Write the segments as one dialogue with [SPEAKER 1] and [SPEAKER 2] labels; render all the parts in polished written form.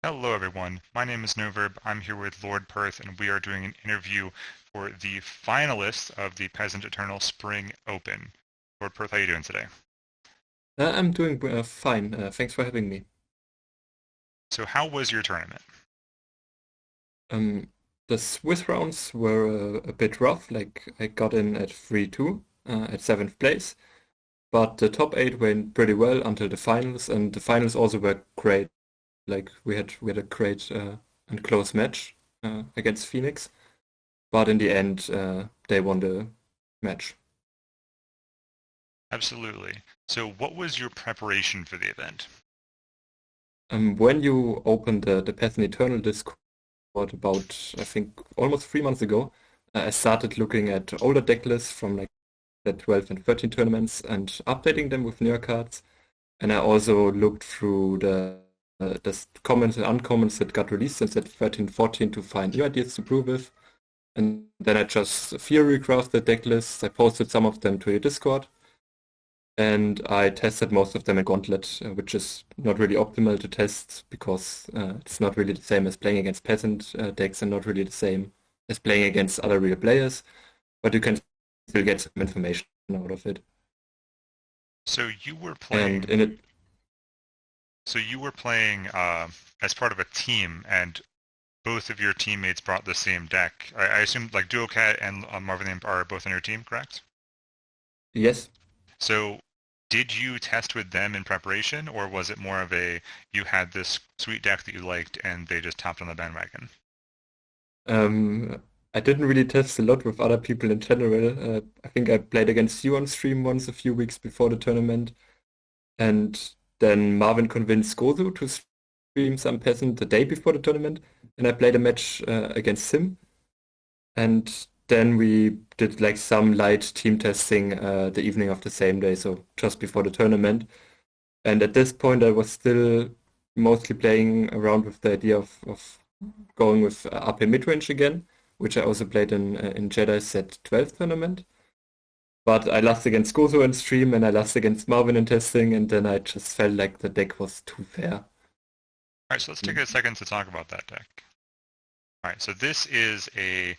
[SPEAKER 1] Hello, everyone. My name is Noverb. I'm here with LordPerth, and we are doing an interview for the finalists of the Peasant Eternal Spring Open. LordPerth, how are you doing today?
[SPEAKER 2] I'm doing fine. Thanks for having me.
[SPEAKER 1] So, how was your tournament?
[SPEAKER 2] Um, the Swiss rounds were a bit rough. Like I got in at 3-2 at seventh place, but the top eight went pretty well until the finals, and the finals also were great. Like we had a great and close match against Phoenix, but in the end they won the match.
[SPEAKER 1] Absolutely. So, what was your preparation for the event?
[SPEAKER 2] When you open the Path and Eternal Discord about I think almost 3 months ago, I started looking at older deck lists from like the 12 and 13 tournaments and updating them with newer cards. And I also looked through the commons and uncommons that got released since at 13, 14 to find new ideas to brew with. And then I just theory graphed the deck lists. I posted some of them to your Discord. And I tested most of them in Gauntlet, which is not really optimal to test because it's not really the same as playing against peasant decks and not really the same as playing against other real players. But you can still get some information out of it.
[SPEAKER 1] So, you were
[SPEAKER 2] And
[SPEAKER 1] playing.
[SPEAKER 2] in it,
[SPEAKER 1] So, you were playing as part of a team, and both of your teammates brought the same deck. I assume like Duocat and Marvin Limp are both on your team, correct?
[SPEAKER 2] yes,
[SPEAKER 1] So, did you test with them in preparation, or was it more of a you had this sweet deck that you liked and they just hopped on the bandwagon?
[SPEAKER 2] I didn't really test a lot with other people in general. I think I played against you on stream once a few weeks before the tournament, and then Marvin convinced Gozu to stream some peasant the day before the tournament, and I played a match against him, and then we did like some light team testing the evening of the same day, so just before the tournament. And at this point, I was still mostly playing around with the idea of going with AP midrange again, which I also played in Jedi Set 12 tournament. But I lost against Gozo in stream and I lost against Marvin in testing, and then I just felt like the deck was too fair.
[SPEAKER 1] All right, so let's take a second to talk about that deck. All right, so this is a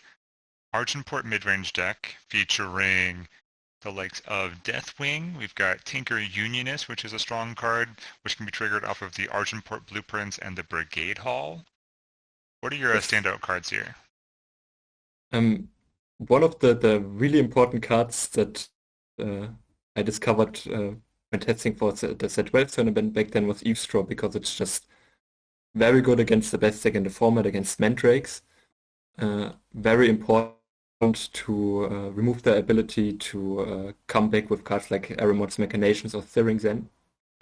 [SPEAKER 1] Argenport midrange deck featuring the likes of Deathwing. We've got Tinker Unionist, which is a strong card, which can be triggered off of the Argenport blueprints and the Brigade Hall. What are your
[SPEAKER 2] Yes.
[SPEAKER 1] standout cards here?
[SPEAKER 2] Um, One of the really important cards that uh, I discovered when testing for the Set 12 tournament back then was Eavesdrop because it's just very good against the best deck in the format against Mandrakes. Very important to remove the ability to come back with cards like Aramod's Machinations or Thirring Zen,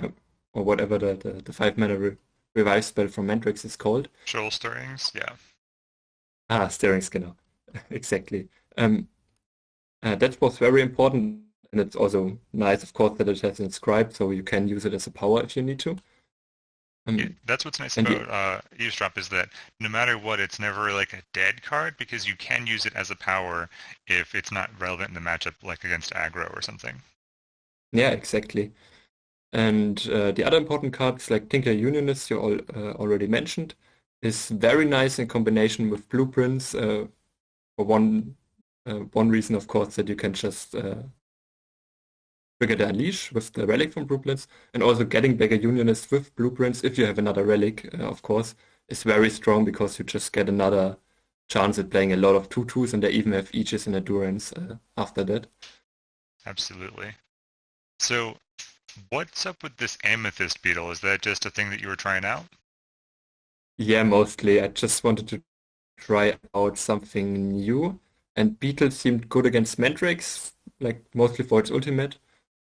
[SPEAKER 2] uh, or whatever the 5 mana revive spell from Mandrakes is called.
[SPEAKER 1] Shoal Stirrings, yeah.
[SPEAKER 2] Ah, Stirring Skinner. Exactly. Um, that was very important, and it's also nice, of course, that it has inscribed, so you can use it as a power if you need to.
[SPEAKER 1] Yeah,
[SPEAKER 2] Um,
[SPEAKER 1] that's what's nice
[SPEAKER 2] and the
[SPEAKER 1] about Eavesdrop is that no matter what, it's never like a dead card because you can use it as a power if it's not relevant in the matchup, like against aggro or something.
[SPEAKER 2] Yeah, exactly. And the other important cards, like Tinker Unionist, you already mentioned, is very nice in combination with blueprints. For one reason, of course, that you can just trigger the Unleash with the relic from blueprints, and also getting back a Unionist with blueprints, if you have another relic, of course, is very strong because you just get another chance at playing a lot of 2/2s, and they even have Aegis and Endurance after that.
[SPEAKER 1] Absolutely. So, what's up with this Amethyst Beetle? Is that just a thing that you were trying out?
[SPEAKER 2] Yeah, mostly. I just wanted to try out something new. And Beetle seemed good against Mandrakes, like mostly for its ultimate.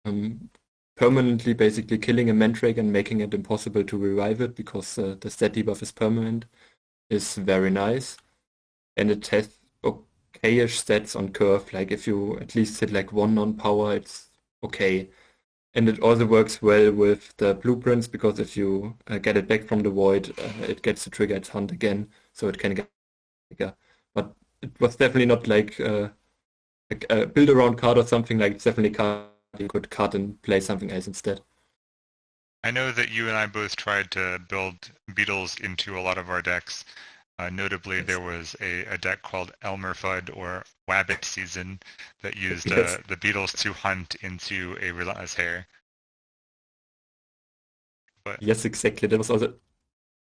[SPEAKER 2] Um, Permanently basically killing a Mandrake and making it impossible to revive it because the stat debuff is permanent is very nice. And it has okayish stats on curve. Like if you at least hit like one non-power, it's okay. And it also works well with the blueprints because if you get it back from the void, it gets to trigger its hunt again, so it can get bigger. But it was definitely not like a build around card or something. Like it's definitely a card you could cut and play something else instead.
[SPEAKER 1] I know that you and I both tried to build beetles into a lot of our decks. Notably,
[SPEAKER 2] Yes.
[SPEAKER 1] there was a deck called Elmer Fudd or Wabbit Season that used
[SPEAKER 2] Yes.
[SPEAKER 1] the beetles to hunt into a Relentless Hare. But
[SPEAKER 2] Yes, exactly. That was also,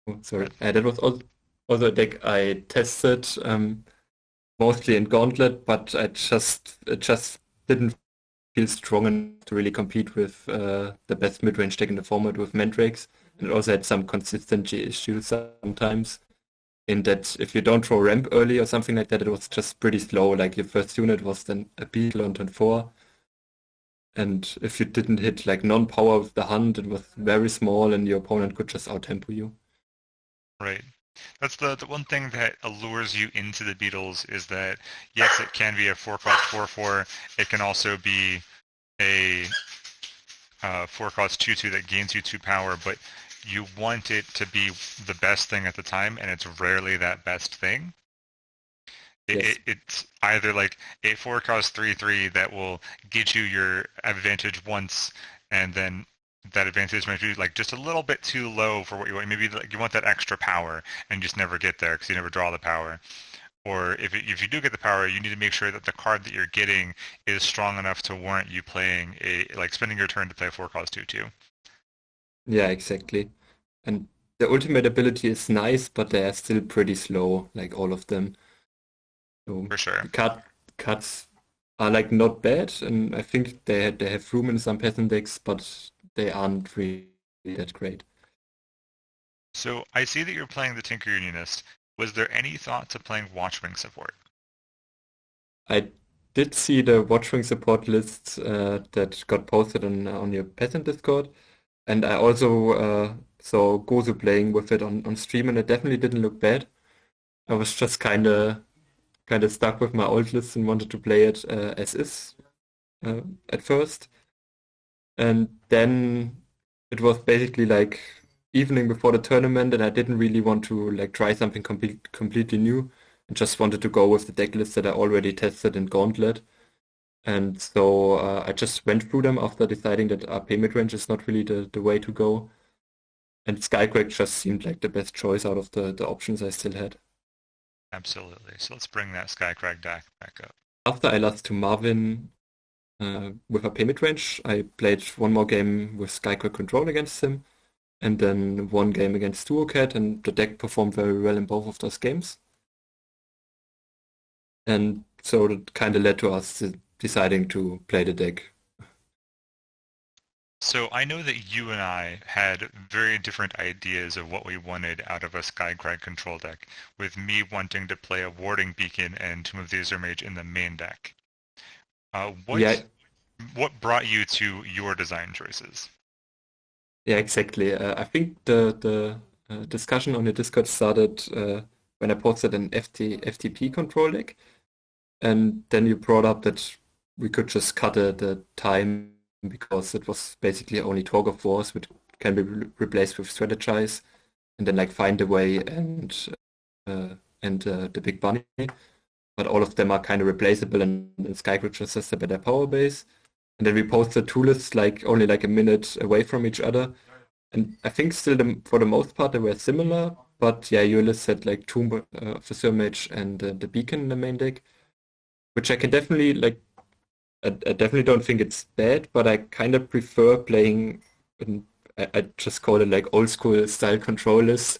[SPEAKER 2] oh, sorry.
[SPEAKER 1] but
[SPEAKER 2] That was also a deck I tested mostly in Gauntlet, but it just didn't feel strong enough to really compete with the best mid-range deck in the format with Mandrakes. And it also had some consistency issues sometimes. In that if you don't throw ramp early or something like that, it was just pretty slow. Like your first unit was then a beetle on turn 4. And if you didn't hit like non-power with the hunt, it was very small and your opponent could just out-tempo you.
[SPEAKER 1] right. That's the one thing that allures you into the beetles is that yes, it can be a 4-cost 4/4. It can also be a 4-cost 2/2 that gains you 2 power, but you want it to be the best thing at the time, and it's rarely that best thing.
[SPEAKER 2] Yes.
[SPEAKER 1] It's either like a 4-cost 3/3 that will get you your advantage once, and then that advantage might be like just a little bit too low for what you want. Maybe like you want that extra power and just never get there because you never draw the power. Or if you do get the power, you need to make sure that the card that you're getting is strong enough to warrant you playing like spending your turn to play a 4-cost 2/2.
[SPEAKER 2] Yeah, exactly. And the ultimate ability is nice, but they are still pretty slow, like all of them. So
[SPEAKER 1] For sure.
[SPEAKER 2] the cards are like not bad, and I think they have room in some Peasant decks, but they aren't really that great.
[SPEAKER 1] So I see that you're playing the Tinker Unionist. Was there any thought to playing Watchwing support?
[SPEAKER 2] I did see the Watchwing support list that got posted on your Peasant Discord, and I also saw Gozu playing with it on stream, and it definitely didn't look bad. I was just kind of stuck with my old list and wanted to play it as is uh, at first. And then it was basically like evening before the tournament, and I didn't really want to like try something completely new, and just wanted to go with the deck list that I already tested in Gauntlet. And so I just went through them after deciding that RP midrange is not really the way to go. And Skycrack just seemed like the best choice out of the options I still had.
[SPEAKER 1] Absolutely. So let's bring that Skycrag deck back up.
[SPEAKER 2] After I lost to Marvin with RP midrange, I played one more game with Skycrack control against him, and then one game against Duocat, and the deck performed very well in both of those games. And so that kind of led to us deciding to play the deck.
[SPEAKER 1] So I know that you and I had very different ideas of what we wanted out of a Skycrag control deck, with me wanting to play a Warding Beacon and Tomb of the Azurmage in the main deck. Uh,
[SPEAKER 2] Yeah,
[SPEAKER 1] what what brought you to your design choices?
[SPEAKER 2] yeah, exactly. I think the discussion on your Discord started when I posted an FTP control deck, and then you brought up that we could just cut the time because it was basically only Talk of Wars, which can be replaced with Strategize, and then like find a way and the Big Bunny. But all of them are kind of replaceable, and Skycrack just has a better power base. And then we posted two lists like only like a minute away from each other. And I think still for the most part they were similar, but yeah, your list had like Tomb of the Surmage and the Beacon in the main deck, which I can definitely like. I definitely don't think it's bad, but I kind of prefer playing. I just call it like old school style control list,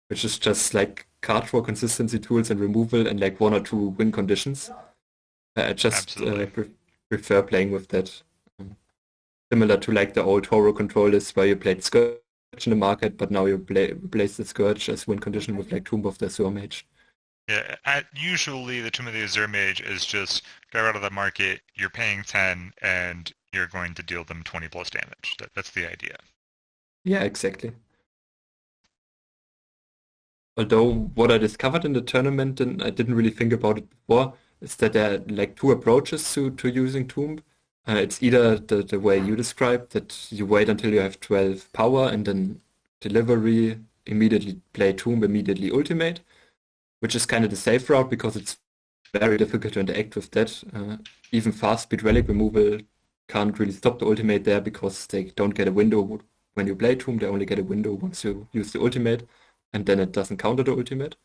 [SPEAKER 2] which is just like card draw consistency tools and removal and like one or two win conditions. I just
[SPEAKER 1] Absolutely.
[SPEAKER 2] prefer playing with that. Um, Similar to like the old Horror control list where you played Scourge in the market, but now you replace the Scourge as win condition with like Tomb of the Surmage.
[SPEAKER 1] Yeah, usually the Tomb of the Azurmage is just go out of the market, you're paying 10, and you're going to deal them 20 plus damage. That's the idea.
[SPEAKER 2] Yeah, exactly. Although what I discovered in the tournament, and I didn't really think about it before, is that there are like two approaches to using Tomb. It's either the way you described, that you wait until you have 12 power and then delivery, immediately play Tomb, immediately ultimate, which is kind of the safe route because it's very difficult to interact with that. Even fast speed relic removal can't really stop the ultimate there because they don't get a window when you play Tomb, they only get a window once you use the ultimate, and then it doesn't counter the ultimate.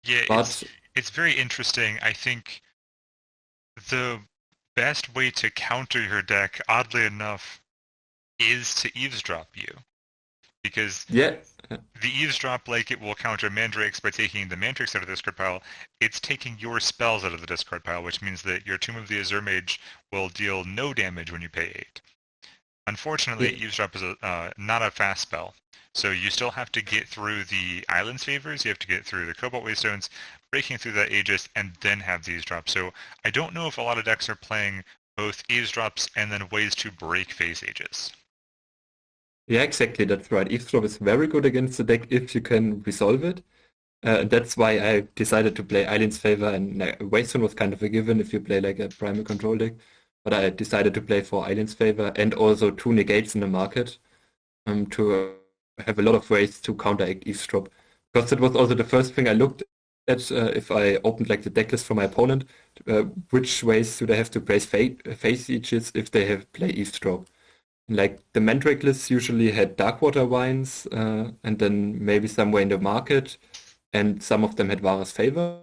[SPEAKER 1] Yeah,
[SPEAKER 2] But
[SPEAKER 1] it's very interesting. I think the best way to counter your deck, oddly enough, is to eavesdrop you. Because
[SPEAKER 2] yeah,
[SPEAKER 1] the eavesdrop, like it will counter mandrakes by taking the mandrakes out of the discard pile, it's taking your spells out of the discard pile, which means that your Tomb of the Azure Mage will deal no damage when you pay 8. Unfortunately,
[SPEAKER 2] yeah,
[SPEAKER 1] eavesdrop is not a fast spell, so you still have to get through the island's favors, you have to get through the Cobalt Waystones, breaking through that Aegis, and then have the eavesdrop. So I don't know if a lot of decks are playing both eavesdrops and then ways to break phase Aegis.
[SPEAKER 2] yeah, exactly. That's right. Eavesdrop is very good against the deck if you can resolve it. That's why I decided to play Eileen's Favor, and Waystone was kind of a given if you play like a primal control deck. But I decided to play for Eileen's Favor and also 2 negates in the market to have a lot of ways to counteract Eavesdrop. Because that was also the first thing I looked at if I opened like the deck list for my opponent. Which ways do they have to face Aegis if they have play Eavesdrop? Like the Mandrake list usually had Darkwater Vines, and then maybe somewhere in the market, and some of them had Vara's Favor,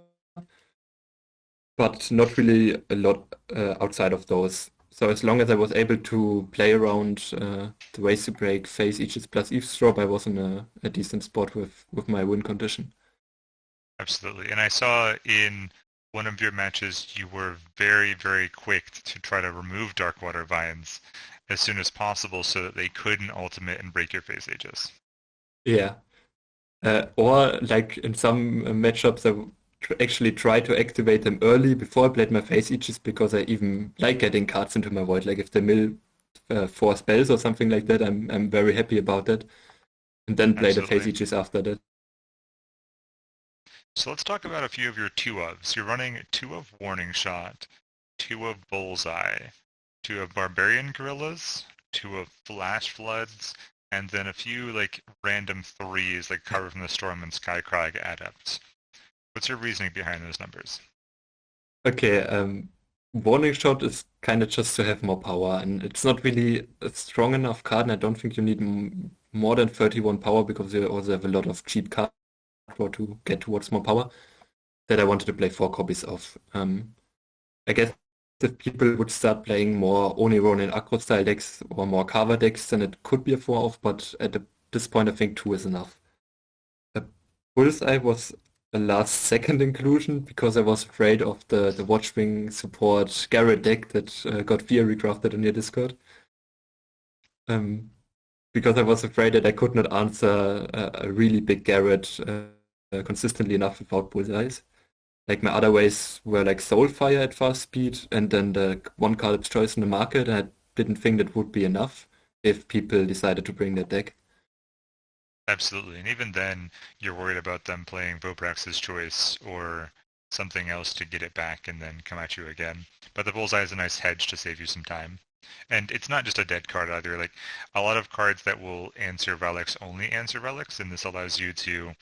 [SPEAKER 2] but not really a lot outside of those. So as long as I was able to play around the ways to break phase Aegis plus Eavesdrop, I was in a decent spot with my win condition.
[SPEAKER 1] Absolutely. And I saw in one of your matches you were very, very quick to try to remove Darkwater Vines as soon as possible so that they couldn't ultimate and break your phase Aegis.
[SPEAKER 2] Yeah. Or like in some matchups, I actually try to activate them early before I played my face Aegis because I even like getting cards into my void. Like if they mill 4 spells or something like that, I'm very happy about that. And then play the face
[SPEAKER 1] Absolutely.
[SPEAKER 2] Aegis after that.
[SPEAKER 1] So let's talk about a few of your 2-ofs. You're running 2 of Warning Shot, 2 of Bullseye, 2 of Barbarian Gorillas, 2 of Flash Floods, and then a few like random 3s like Carver from the Storm and Skycrag Adepts. What's your reasoning behind those numbers?
[SPEAKER 2] Okay, Warning Shot is kind of just to have more power, and it's not really a strong enough card, and I don't think you need more than 31 power because you also have a lot of cheap cards to get towards more power that I wanted to play 4 copies of. I guess if people would start playing more Oni Ronin Acro style decks or more Carver decks, then it could be a 4 off, but at this point I think 2 is enough. Bullseye was a last second inclusion because I was afraid of the Watchwing support Garrett deck that got fear recrafted on your Discord. Um, because I was afraid that I could not answer a really big Garrett consistently enough without Bullseyes. Like my other ways were like Soulfire at fast speed and then the one card's choice in the market, and I didn't think that would be enough if people decided to bring that deck.
[SPEAKER 1] Absolutely. And even then, you're worried about them playing Voprax's Choice or something else to get it back and then come at you again. But the Bullseye is a nice hedge to save you some time. And it's not just a dead card either. Like a lot of cards that will answer relics only answer relics, and this allows you to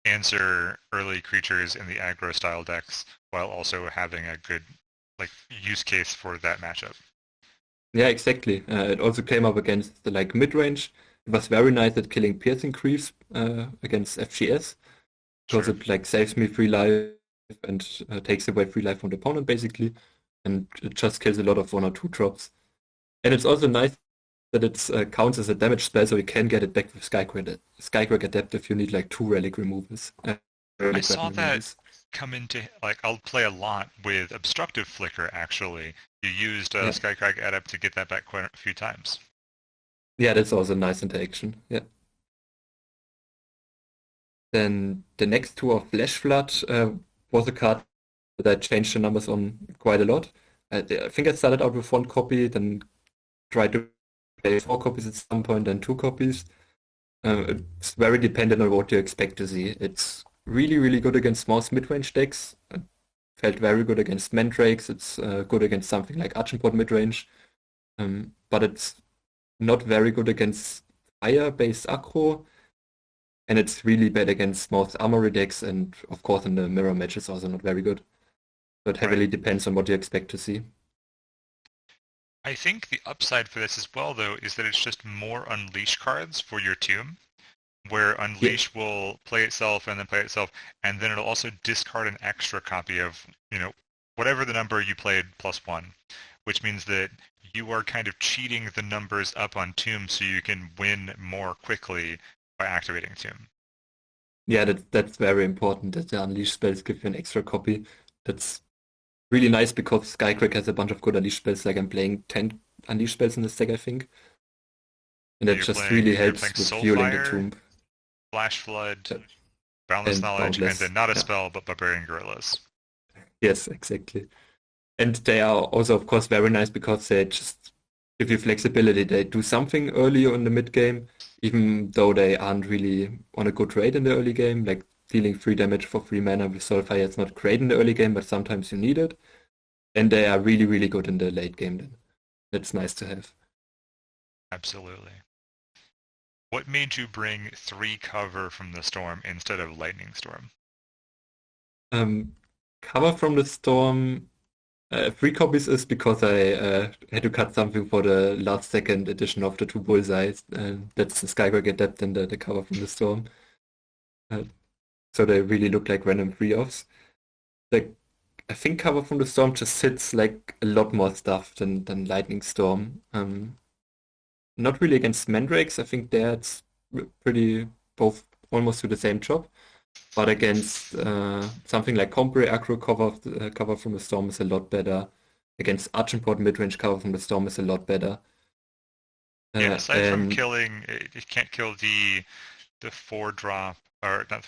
[SPEAKER 1] answer early creatures in the aggro style decks while also having a good like use case for that matchup.
[SPEAKER 2] Yeah, exactly. It also came up against the like mid-range. It was very nice at killing piercing creeps against FGS because
[SPEAKER 1] Sure.
[SPEAKER 2] it like saves me free life and takes away free life from the opponent basically, and it just kills a lot of 1 or 2 drops. And it's also nice that it counts as a damage spell, so you can get it back with Skycrack Adept if you need like 2 relic removals,
[SPEAKER 1] I
[SPEAKER 2] relic
[SPEAKER 1] saw
[SPEAKER 2] weapon
[SPEAKER 1] that
[SPEAKER 2] removals.
[SPEAKER 1] come into like I'll play a lot with Obstructive Flicker actually. You used
[SPEAKER 2] Yeah,
[SPEAKER 1] Skycrag Adept to get that back quite a few times.
[SPEAKER 2] yeah, that's also a nice interaction. Yeah. Then the next two of Flash Flood was a card that I changed the numbers on quite a lot. I think I started out with 1 copy, then tried to play 4 copies at some point, then 2 copies. It's very dependent on what you expect to see. It's really, really good against most mid-range decks. It felt very good against Mandrakes. It's good against something like Archenport mid-range. But it's not very good against fire-based aggro. And it's really bad against most armory decks, and of course in the mirror match it's also not very good. So it
[SPEAKER 1] Right.
[SPEAKER 2] heavily depends on what you expect to see.
[SPEAKER 1] I think the upside for this as well, though, is that it's just more Unleash cards for your tomb, where
[SPEAKER 2] Yeah,
[SPEAKER 1] Unleash will play itself and then play itself, and then it'll also discard an extra copy of, whatever the number you played plus one, which means that you are kind of cheating the numbers up on Tomb so you can win more quickly by activating Tomb.
[SPEAKER 2] yeah, that's very important that the Unleash spells give you an extra copy. That's really nice because Skycrack has a bunch of good Unleash spells. Like I'm playing 10 Unleash spells in this deck, I think. And that just really
[SPEAKER 1] You're playing
[SPEAKER 2] helps with fueling the
[SPEAKER 1] Soulfire,
[SPEAKER 2] tomb.
[SPEAKER 1] Flash Flood,
[SPEAKER 2] Uh,
[SPEAKER 1] Boundless
[SPEAKER 2] and
[SPEAKER 1] Knowledge, and
[SPEAKER 2] Boundless.
[SPEAKER 1] then not a
[SPEAKER 2] Yeah,
[SPEAKER 1] spell, but Barbarian Gorillas.
[SPEAKER 2] yes, exactly. And they are also, of course, very nice because they just give you flexibility. They do something earlier in the mid game, even though they aren't really on a good rate in the early game. Like dealing 3 damage for 3 mana with Soulfire is not great in the early game, but sometimes you need it. And they are really, really good in the late game then. That's nice to have.
[SPEAKER 1] Absolutely. What made you bring 3 cover from the storm instead of lightning storm?
[SPEAKER 2] Um, Cover from the Storm. 3 copies is because I had to cut something for the last second edition of the 2 bullseyes. That's the Skycrack Adept and the cover from the Storm. Uh, so they really look like random 3-offs. Like, I think cover from the Storm just hits like a lot more stuff than Lightning Storm. Not really against Mandrakes. I think there it's pretty both almost do the same job. But against something like Compre Aggro cover from the Storm is a lot better. Against Archenport midrange cover from the Storm is a lot better.
[SPEAKER 1] Yeah, aside from
[SPEAKER 2] And
[SPEAKER 1] killing, it can't kill the 4 drop, or not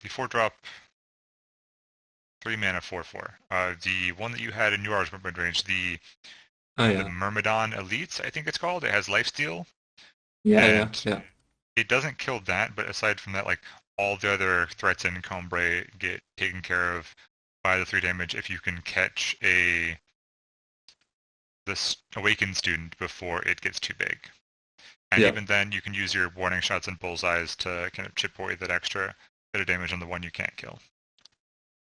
[SPEAKER 1] the 4 drop 3 mana 4/4. The one that you had in your Archmage mid range, the
[SPEAKER 2] yeah,
[SPEAKER 1] Myrmidon Elites, I think it's called. It has lifesteal,
[SPEAKER 2] yeah,
[SPEAKER 1] and
[SPEAKER 2] yeah,
[SPEAKER 1] it doesn't kill that, but aside from that, like all the other threats in Combray get taken care of by the 3 damage if you can catch this awakened student before it gets too big. And
[SPEAKER 2] yeah.
[SPEAKER 1] even then, you can use your warning shots and bullseyes to kind of chip away that extra bit of damage on the one you can't kill.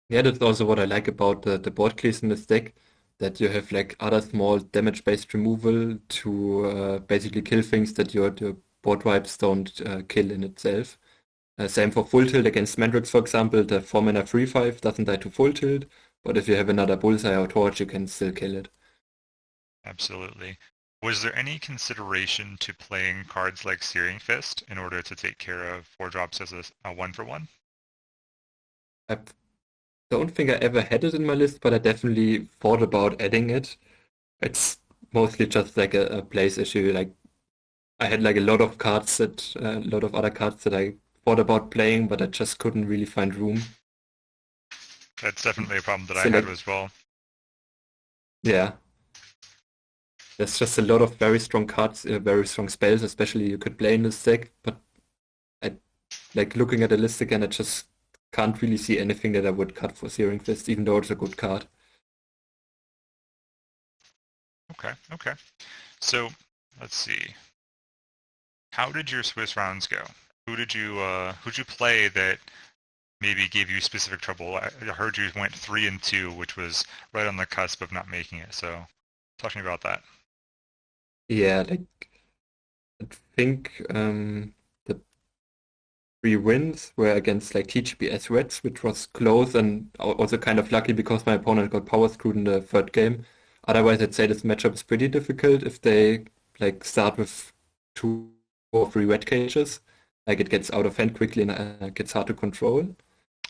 [SPEAKER 2] Yeah, that's also what I like about the board clears in this deck, that you have like other small damage-based removal to basically kill things that your board wipes don't kill in itself. Same for full tilt against Mandrakes, for example. The 4 mana 3/5 doesn't die to full tilt, but if you have another bullseye or torch, you can still kill it.
[SPEAKER 1] Absolutely. Was there any consideration to playing cards like Searing Fist in order to take care of 4 drops as a 1-for-1?
[SPEAKER 2] I don't think I ever had it in my list, but I definitely thought about adding it. It's mostly just like a place issue. Like I had like a lot of cards a lot of other cards that I thought about playing, but I just couldn't really find room.
[SPEAKER 1] That's definitely a problem that I
[SPEAKER 2] So
[SPEAKER 1] had
[SPEAKER 2] like,
[SPEAKER 1] as well.
[SPEAKER 2] yeah, there's just a lot of very strong cards, very strong spells, especially you could play in this deck. But I like looking at the list again, I just can't really see anything that I would cut for Searing Fist, even though it's a good card.
[SPEAKER 1] Okay, okay. So let's see. How did your Swiss rounds go? Who'd you play that maybe gave you specific trouble? I heard you went 3-2, which was right on the cusp of not making it. So talk to me about that.
[SPEAKER 2] Yeah, like I think the 3 wins were against like TGPS Reds, which was close and also kind of lucky because my opponent got power screwed in the third game. Otherwise, I'd say this matchup is pretty difficult if they like start with 2 or 3 red cages. Like it gets out of hand quickly and gets hard to control.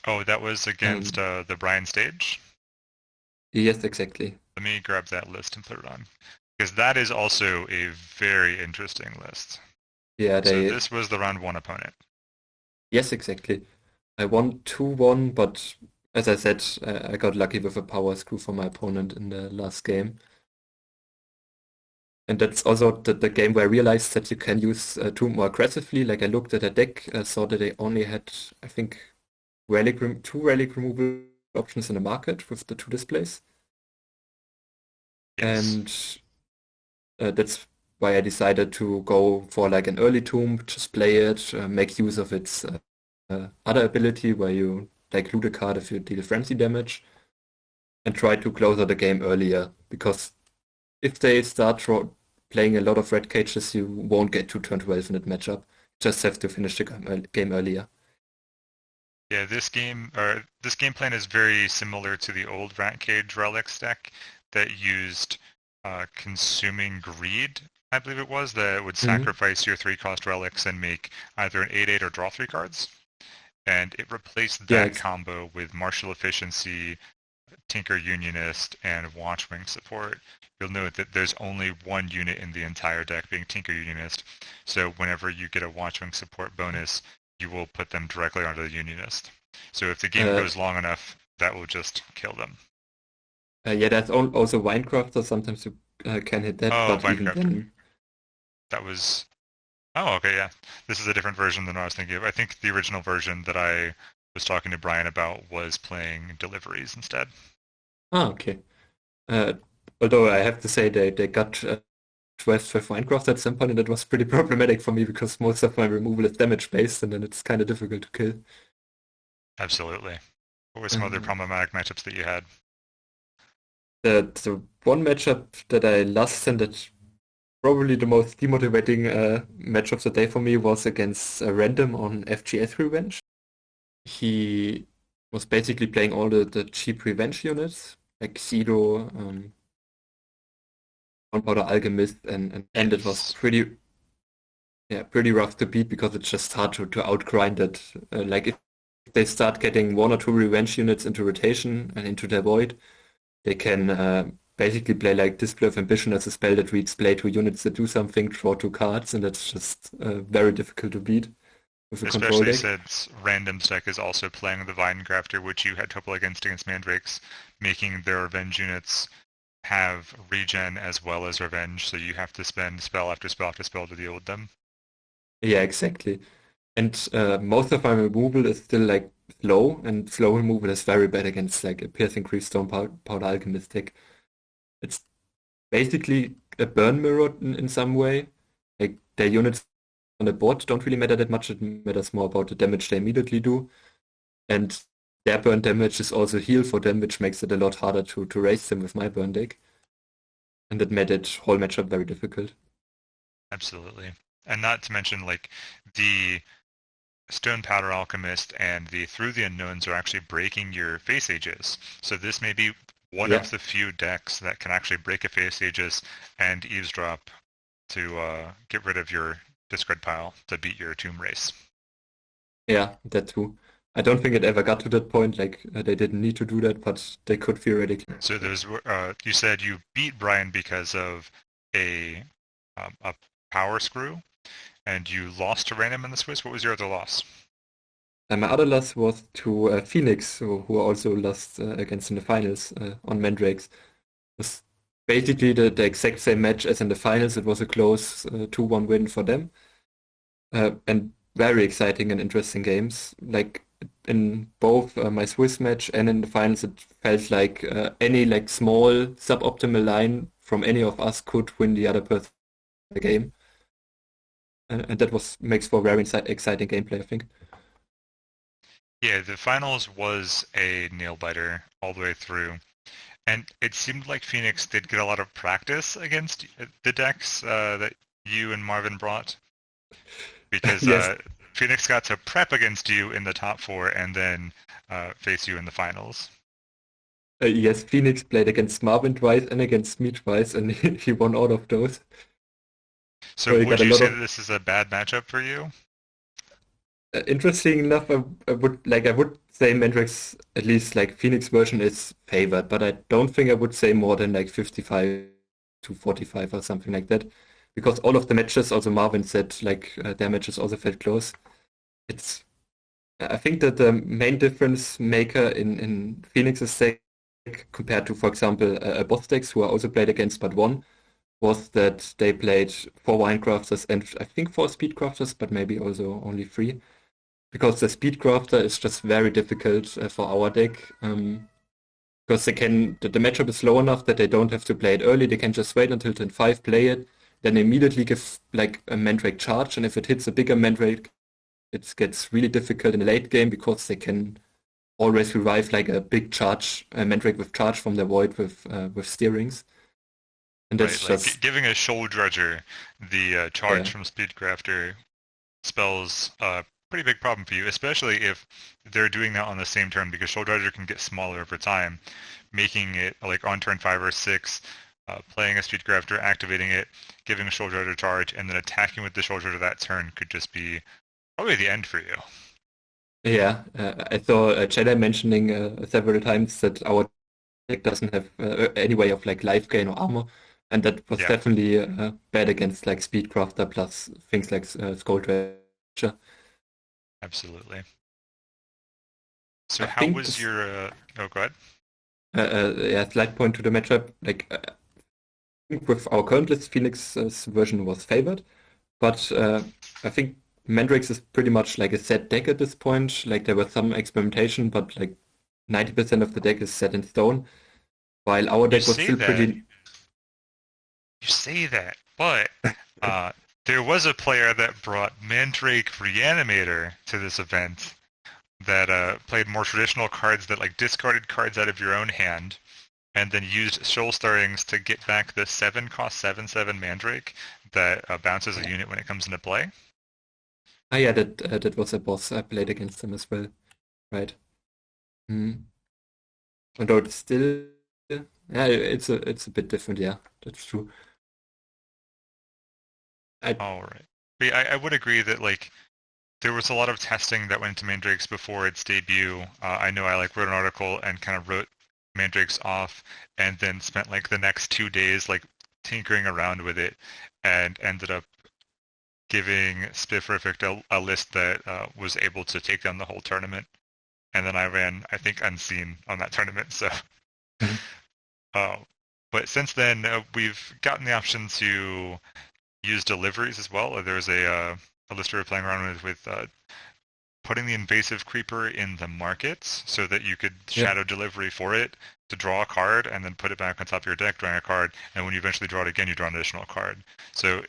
[SPEAKER 1] Oh, that was against
[SPEAKER 2] Um,
[SPEAKER 1] the Brian stage.
[SPEAKER 2] yes, exactly.
[SPEAKER 1] Let me grab that list and put it on because that is also a very interesting list.
[SPEAKER 2] Yeah,
[SPEAKER 1] So
[SPEAKER 2] they
[SPEAKER 1] this was the round 1 opponent.
[SPEAKER 2] yes, exactly. I won 2-1, but as I said, I got lucky with a power screw from my opponent in the last game. And that's also the game where I realized that you can use Tomb more aggressively. Like I looked at a deck, saw that they only had, I think, 2 relic removal options in the market with the 2 displays.
[SPEAKER 1] Yes.
[SPEAKER 2] And that's why I decided to go for like an early Tomb, just play it, make use of its other ability where you like loot a card if you deal frenzy damage, and try to close out the game earlier because if they start playing a lot of red cages, you won't get to turn 12 in that matchup. Just have to finish the game earlier.
[SPEAKER 1] Yeah, this game plan is very similar to the old Rat Cage Relics deck that used Consuming Greed, I believe it was, that would
[SPEAKER 2] Hmm.
[SPEAKER 1] sacrifice your 3-cost relics and make either an 8/8 or draw 3 cards. And it replaced
[SPEAKER 2] Yeah,
[SPEAKER 1] that combo with Martial Efficiency, Tinker Unionist, and Watchwing support. You'll note that there's only one unit in the entire deck being Tinker Unionist, so whenever you get a Watchwing support bonus, you will put them directly onto the Unionist. So if the game
[SPEAKER 2] uh,
[SPEAKER 1] goes long enough, that will just kill them.
[SPEAKER 2] yeah. That's also Winecrafter. Sometimes you can hit that,
[SPEAKER 1] Oh,
[SPEAKER 2] but even
[SPEAKER 1] Vinecrafter.
[SPEAKER 2] then,
[SPEAKER 1] That was... Oh, okay, yeah. This is a different version than what I was thinking of. I think the original version that I was talking to Brian about was playing Deliveries instead.
[SPEAKER 2] okay. Uh, Although I have to say they got 12 Minecraft at some point, and that was pretty problematic for me because most of my removal is damage based, and then it's kind of difficult to kill.
[SPEAKER 1] Absolutely. What were some other
[SPEAKER 2] Uh,
[SPEAKER 1] problematic matchups that you had?
[SPEAKER 2] the one matchup that I lost, and that probably the most demotivating match of the day for me, was against Random on FGS Revenge. He was basically playing all the cheap revenge units, like Xido, Gunpowder Alchemist, and it was
[SPEAKER 1] Yes.
[SPEAKER 2] pretty rough to beat because it's just hard to outgrind it. Like if they start getting one or two revenge units into rotation and into their void, they can basically play like Display of Ambition as a spell that reads play two units that do something, draw two cards, and that's just very difficult to beat with a control
[SPEAKER 1] Especially
[SPEAKER 2] deck.
[SPEAKER 1] since Random's deck is also playing the Vine Grafter, which you had trouble against Mandrakes, making their revenge units have regen as well as revenge, so you have to spend spell after spell after spell to deal with them.
[SPEAKER 2] Yeah, exactly. And most of my removal is still like slow, and slow removal is very bad against like a Piercing Greystone Powder Alchemist deck. It's basically a burn mirror in some way. Like their units on the board don't really matter that much. It matters more about the damage they immediately do. And their burn damage is also heal for them, which makes it a lot harder to raise them with my burn deck. And that made it whole matchup very difficult.
[SPEAKER 1] Absolutely. And not to mention, like, the Stone Powder Alchemist and the Through the Unknowns are actually breaking your face ages. So this may be one
[SPEAKER 2] Yeah,
[SPEAKER 1] of the few decks that can actually break a face aegis and eavesdrop to get rid of your discard pile to beat your tomb race.
[SPEAKER 2] yeah, that too. I don't think it ever got to that point. Like they didn't need to do that, but they could theoretically.
[SPEAKER 1] So there's you said you beat Brian because of a a power screw, and you lost to random in the Swiss. What was your other loss?
[SPEAKER 2] And my other loss was to Phoenix, who also lost against in the finals on Mandrakes. It was basically the exact same match as in the finals. It was a close 2-1 win for them. And very exciting and interesting games. Like in both my Swiss match and in the finals, it felt like any like small suboptimal line from any of us could win the other person the game. And that was makes for very exciting gameplay, I think.
[SPEAKER 1] Yeah, the finals was a nail biter all the way through, and it seemed like Phoenix did get a lot of practice against the decks that you and Marvin brought, because
[SPEAKER 2] Yes,
[SPEAKER 1] Phoenix got to prep against you in the top four and then face you in the finals.
[SPEAKER 2] yes, Phoenix played against Marvin twice and against me twice, and he won all of those.
[SPEAKER 1] So
[SPEAKER 2] So he got
[SPEAKER 1] would
[SPEAKER 2] a
[SPEAKER 1] you
[SPEAKER 2] lot
[SPEAKER 1] say that
[SPEAKER 2] of
[SPEAKER 1] this is a bad matchup for you?
[SPEAKER 2] interesting enough. I would say Mandrake's at least like Phoenix version is favored, but I don't think I would say more than like 55 to 45 or something like that, because all of the matches, also Marvin said, like their matches also felt close. It's I think that the main difference maker in Phoenix's deck compared to, for example, both decks who are also played against but won was that they played four Winecrafters and I think four Speedcrafters, but maybe also only three. Because the Speedcrafter is just very difficult for our deck. Because the matchup is slow enough that they don't have to play it early. They can just wait until turn 5, play it, then immediately give like a Mandrake charge. And if it hits a bigger Mandrake, it gets really difficult in the late game because they can always revive like a big charge, a Mandrake with charge from their void with steerings. And
[SPEAKER 1] right?
[SPEAKER 2] that's
[SPEAKER 1] Like
[SPEAKER 2] just,
[SPEAKER 1] giving a Shoal Dredger the charge
[SPEAKER 2] yeah,
[SPEAKER 1] from Speedcrafter spells a pretty big problem for you, especially if they're doing that on the same turn, because Shoal Dredger can get smaller over time, making it like on turn 5 or 6, playing a Speedcrafter, activating it, giving a Shoal Dredger charge, and then attacking with the Shoal Dredger that turn could just be probably the end for you.
[SPEAKER 2] yeah. I saw Jedi mentioning several times that our deck doesn't have any way of like life gain or armor, and that was
[SPEAKER 1] Yeah,
[SPEAKER 2] definitely bad against like Speedcrafter plus things like Skull Dredger.
[SPEAKER 1] absolutely. So
[SPEAKER 2] I
[SPEAKER 1] how
[SPEAKER 2] think
[SPEAKER 1] was
[SPEAKER 2] this,
[SPEAKER 1] your? Oh, go ahead.
[SPEAKER 2] yeah, slight point to the matchup. Like, I think with our current list, Phoenix's version was favored, but I think Mandrake's is pretty much like a set deck at this point. Like, there was some experimentation, but like 90% of the deck is set in stone, while our
[SPEAKER 1] You
[SPEAKER 2] deck was
[SPEAKER 1] say
[SPEAKER 2] still
[SPEAKER 1] that.
[SPEAKER 2] pretty.
[SPEAKER 1] You say that, but uh, there was a player that brought Mandrake Reanimator to this event that played more traditional cards that like discarded cards out of your own hand and then used Shoal Starrings to get back the 7 cost 7/7 Mandrake that bounces a unit when it comes into play.
[SPEAKER 2] Ah, yeah, that was a boss I played against him as well, right? Mm. Although it's still, yeah, it's a bit different. Yeah, that's true. I
[SPEAKER 1] All right. But yeah, I would agree that like there was a lot of testing that went into Mandrakes before its debut. I know I like wrote an article and kind of wrote Mandrakes off, and then spent like the next 2 days like tinkering around with it, and ended up giving Spifferific a list that was able to take down the whole tournament. And then I ran, I think, Unseen on that tournament. So, uh, but since then we've gotten the option to use deliveries as well. There's a list we were playing around with putting the invasive creeper in the markets so that you could
[SPEAKER 2] yeah,
[SPEAKER 1] shadow delivery for it to draw a card and then put it back on top of your deck, drawing a card, and when you eventually draw it again, you draw an additional card. So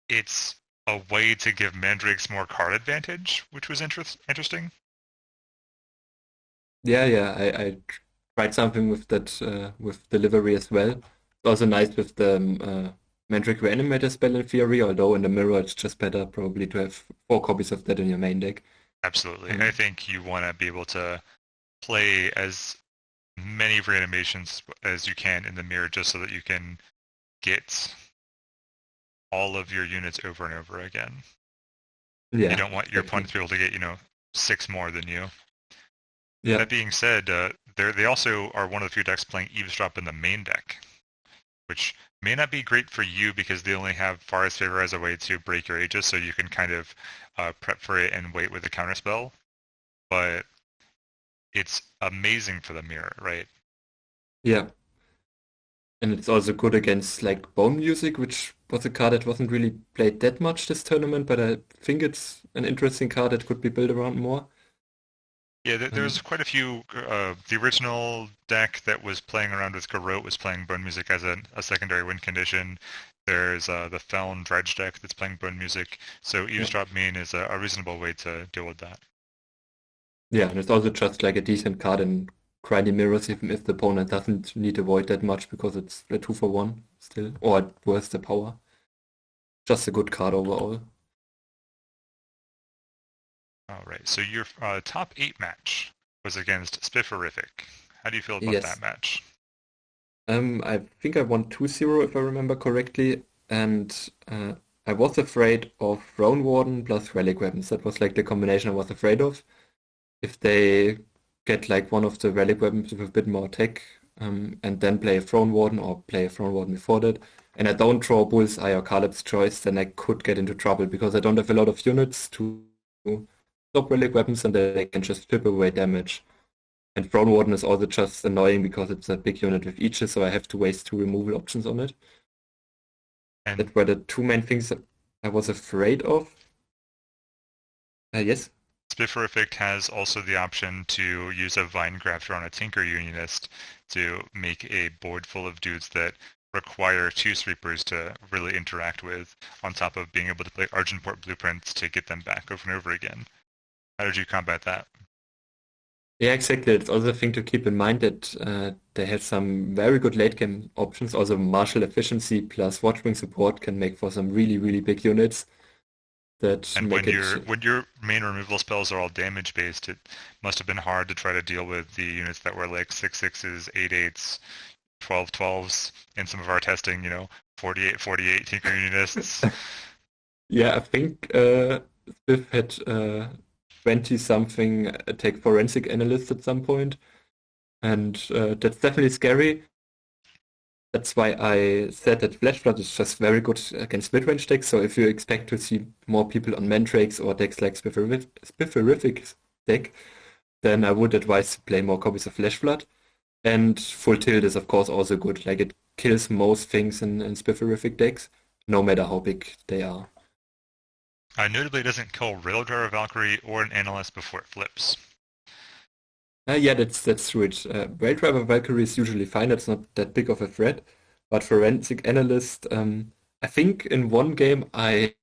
[SPEAKER 1] it's a way to give Mandrakes more card advantage, which was interesting.
[SPEAKER 2] yeah. I tried something with that with delivery as well. It's also nice with the Mandrake Reanimator spell in theory, although in the mirror it's just better probably to have 4 copies of that in your main deck.
[SPEAKER 1] Absolutely. I
[SPEAKER 2] Um,
[SPEAKER 1] think you want to be able to play as many reanimations as you can in the mirror just so that you can get all of your units over and over again. You
[SPEAKER 2] yeah,
[SPEAKER 1] don't want your opponent
[SPEAKER 2] exactly.
[SPEAKER 1] to be able to get, 6 more than you.
[SPEAKER 2] Yeah,
[SPEAKER 1] That being said, they also are one of the few decks playing Eavesdrop in the main deck, which may not be great for you because they only have Forest Favor as a way to break your Aegis, so you can kind of prep for it and wait with the counterspell. But it's amazing for the mirror, right?
[SPEAKER 2] yeah. And it's also good against like Bone Music, which was a card that wasn't really played that much this tournament, but I think it's an interesting card that could be built around more.
[SPEAKER 1] Yeah, there's
[SPEAKER 2] Um,
[SPEAKER 1] quite a few. The original deck that was playing around with Garrote was playing Bone Music as a secondary win condition. There's the Feln Dredge deck that's playing Bone Music. So
[SPEAKER 2] yeah.
[SPEAKER 1] Eavesdrop Main is a reasonable way to deal with that.
[SPEAKER 2] Yeah, and it's also just like a decent card in Grindy Mirrors, even if the opponent doesn't need to avoid that much because it's a 2 for 1 still, or at worst the power. Just a good card overall.
[SPEAKER 1] All right, so your top 8 match was against Spifferific. How do you feel about that
[SPEAKER 2] Yes.
[SPEAKER 1] match?
[SPEAKER 2] I think I won 2-0 if I remember correctly, and I was afraid of Throne Warden plus Relic Weapons. That was like the combination I was afraid of. If they get like one of the Relic Weapons with a bit more attack, and then play a Throne Warden or play a Throne Warden before that, and I don't draw Bullseye or Caleb's Choice, then I could get into trouble because I don't have a lot of units to stop Relic Weapons and they can just strip away damage. And Throne Warden is also just annoying because it's a big unit with each, so I have to waste 2 removal options on it.
[SPEAKER 1] And
[SPEAKER 2] That were the two main things that I was afraid of. Yes.
[SPEAKER 1] Spifferific has also the option to use a Vine Grafter on a Tinker Unionist to make a board full of dudes that require 2 sweepers to really interact with, on top of being able to play Argenport blueprints to get them back over and over again. How did you combat that?
[SPEAKER 2] Yeah, exactly. It's also a thing to keep in mind that they have some very good late game options. Also, martial efficiency plus Watchwing support can make for some really, really big units that
[SPEAKER 1] And
[SPEAKER 2] make it.
[SPEAKER 1] when your main removal spells are all damage based, it must have been hard to try to deal with the units that were like 6/6s, 8/8s, 12/12s, in some of our testing, 48/48 Tinker Unionists.
[SPEAKER 2] Yeah, I think Spiff had 20 something attack forensic analysts at some point, and that's definitely scary. That's why I said that Flash Flood is just very good against mid-range decks. So if you expect to see more people on Mandrakes or decks like Spifferific deck, then I would advise to play more copies of Flash Flood. And Full Tilt is of course also good. Like it kills most things in Spifferific decks, no matter how big they are.
[SPEAKER 1] Notably, it doesn't kill Raildriver Valkyrie or an Analyst before it flips.
[SPEAKER 2] Yeah, that's true. Rail Driver Valkyrie is usually fine. It's not that big of a threat. But Forensic Analyst, I think in one game I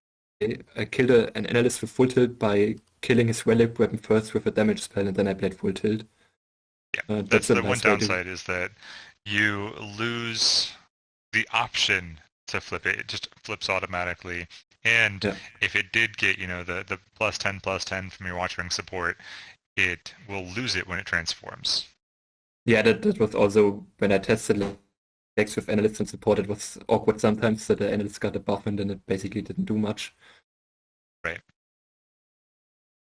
[SPEAKER 2] killed an analyst with full tilt by killing his relic weapon first with a damage spell, and then I played full tilt.
[SPEAKER 1] Yeah,
[SPEAKER 2] That's
[SPEAKER 1] that's
[SPEAKER 2] a
[SPEAKER 1] the one
[SPEAKER 2] nice way to.
[SPEAKER 1] downside is that you lose the option to flip it. It just flips automatically. And
[SPEAKER 2] Yeah,
[SPEAKER 1] if it did get, the +10/+10 from your Watchwing support, it will lose it when it transforms.
[SPEAKER 2] yeah. That was also when I tested decks with analysts and support. It was awkward sometimes that the analyst got a buff and then it basically didn't do much.
[SPEAKER 1] Right.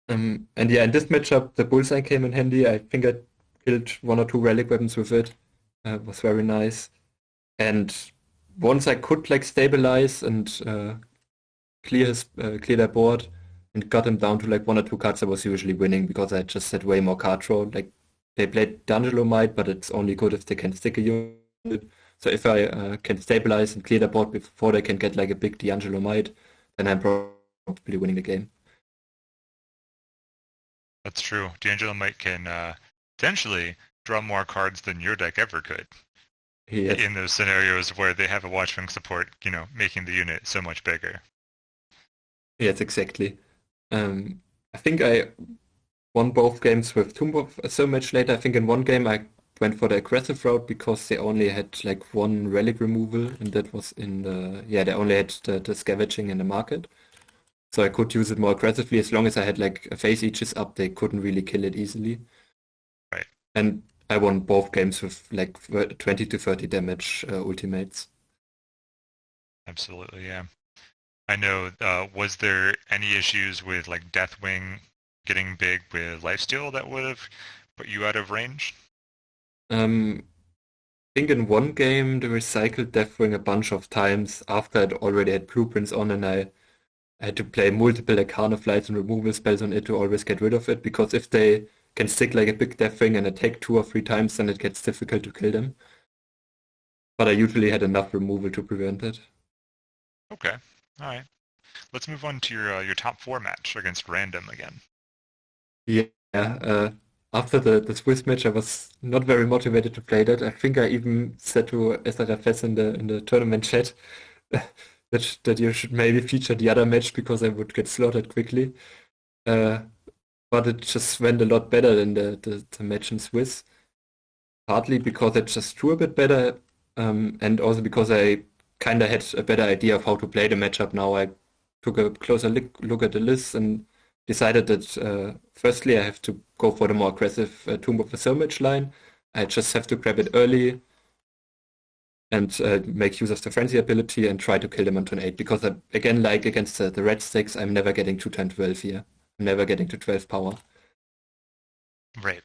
[SPEAKER 2] And yeah, in this matchup, the bullseye came in handy. I think I killed one or two relic weapons with it. It was very nice. And once I could like stabilize and clear their board and got them down to like one or two cards, I was usually winning because I just had way more card draw. Like they played D'Angelo Might, but it's only good if they can stick a unit. So if I can stabilize and clear the board before they can get like a big D'Angelo Might, then I'm probably winning the game.
[SPEAKER 1] That's true. D'Angelo Might can potentially draw more cards than your deck ever could
[SPEAKER 2] Yes.
[SPEAKER 1] in those scenarios where they have a Watchwing support, making the unit so much bigger.
[SPEAKER 2] Yes, exactly. I think I won both games with Tomb of so much later. I think in one game I went for the aggressive route because they only had like one relic removal, and that was in the yeah, they only had the scavenging in the market. So I could use it more aggressively as long as I had like a face Aegis up, they couldn't really kill it easily.
[SPEAKER 1] Right.
[SPEAKER 2] And I won both games with like 20 to 30 damage ultimates.
[SPEAKER 1] Absolutely, yeah. I know. Was there any issues with like Deathwing getting big with lifesteal that would have put you out of range?
[SPEAKER 2] I think in one game they recycled Deathwing a bunch of times after I'd already had blueprints on and I had to play multiple Arcana Flights and removal spells on it to always get rid of it, because if they can stick like a big Deathwing and attack two or three times, then it gets difficult to kill them. But I usually had enough removal to prevent it.
[SPEAKER 1] Okay. All right. Let's move on to your top four match against Random again.
[SPEAKER 2] Yeah, after the Swiss match, I was not very motivated to play that. I think I even said to SRFS in the tournament chat that you should maybe feature the other match because I would get slaughtered quickly. Uh, but it just went a lot better than the match in Swiss. Partly because I just drew a bit better, and also because I kind of had a better idea of how to play the matchup now. I took a closer look at the list and decided that firstly I have to go for the more aggressive Tomb of the Sermage line. I just have to grab it early and make use of the frenzy ability and try to kill them on turn 8, because again, like against the red sticks, I'm never getting to turn 12 here. I'm never getting to 12 power.
[SPEAKER 1] Right.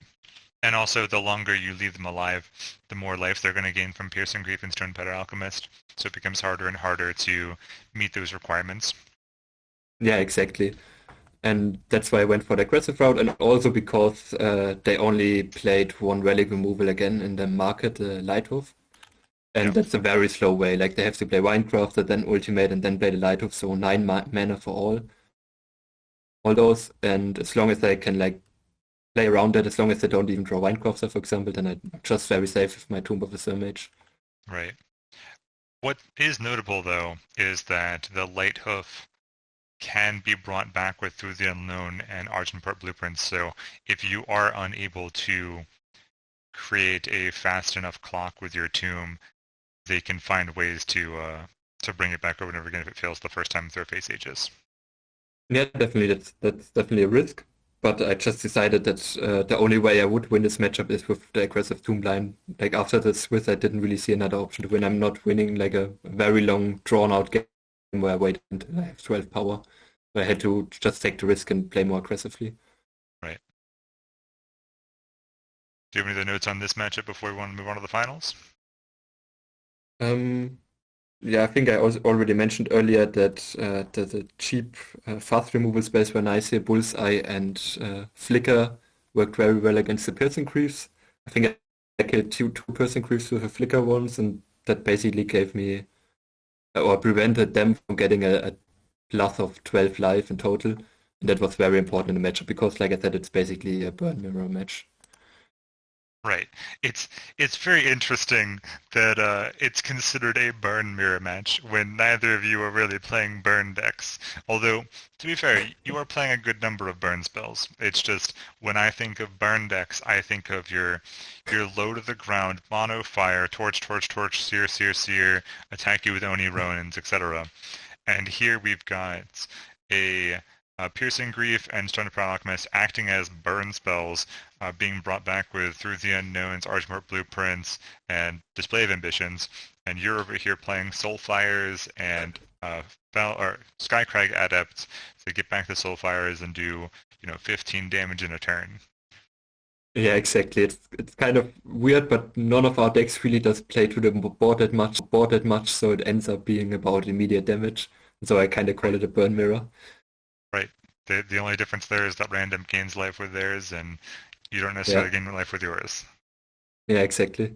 [SPEAKER 1] And also, the longer you leave them alive, the more life they're going to gain from Piercing Grief and Stonepetter Alchemist. So it becomes harder and harder to meet those requirements.
[SPEAKER 2] Yeah, exactly. And that's why I went for the aggressive route, and also because they only played one relic removal again in the market, Lighthoof. And
[SPEAKER 1] Yep.
[SPEAKER 2] that's a very slow way. Like they have to play Winecrafter, then ultimate, and then play the Lighthoof, so 9 mana for all those. And as long as they can like play around it, as long as they don't even draw Winecrafter, for example, then I'm just very safe with my Tomb of the Mage.
[SPEAKER 1] Right. What is notable, though, is that the Lighthoof can be brought back with Through the Unknown and Argenport blueprints. So if you are unable to create a fast enough clock with your tomb, they can find ways to bring it back over and over again if it fails the first time through Face Ages.
[SPEAKER 2] Yeah, definitely. That's definitely a risk. But I just decided that the only way I would win this matchup is with the aggressive Tomb line. Like after the Swiss, I didn't really see another option to win. I'm not winning like a very long, drawn-out game where I wait until I have 12 power. So I had to just take the risk and play more aggressively.
[SPEAKER 1] Right. Do you have any other notes on this matchup before we want to move on to the finals?
[SPEAKER 2] Yeah, I think I also already mentioned earlier that the cheap fast removal spells were nice here. Bullseye and Flicker worked very well against the Piercing Creeps. I think I killed two Piercing Creeps with a Flicker once, and that basically gave me or prevented them from getting a plus of 12 life in total. And that was very important in the matchup because, like I said, it's basically a burn mirror match.
[SPEAKER 1] Right. It's very interesting that it's considered a burn mirror match when neither of you are really playing burn decks. Although, to be fair, you are playing a good number of burn spells. It's just when I think of burn decks, I think of your low to the ground, mono fire, torch, torch, torch, sear, sear, sear, attack you with Oni Ronins, etc. And here we've got a Piercing Grief and Stone Proud Alchemist acting as burn spells, being brought back with Through the Unknown's Archmort Blueprints and Display of Ambitions, and you're over here playing Soulfires and Skycrag Adepts to get back the Soulfires and do 15 damage in a turn.
[SPEAKER 2] Yeah, exactly. It's kind of weird, but none of our decks really does play to the board that much, so it ends up being about immediate damage. So I kind of call it a burn mirror.
[SPEAKER 1] Right. The only difference there is that random gains life with theirs, and you don't necessarily
[SPEAKER 2] Yeah,
[SPEAKER 1] gain life with yours.
[SPEAKER 2] yeah, exactly.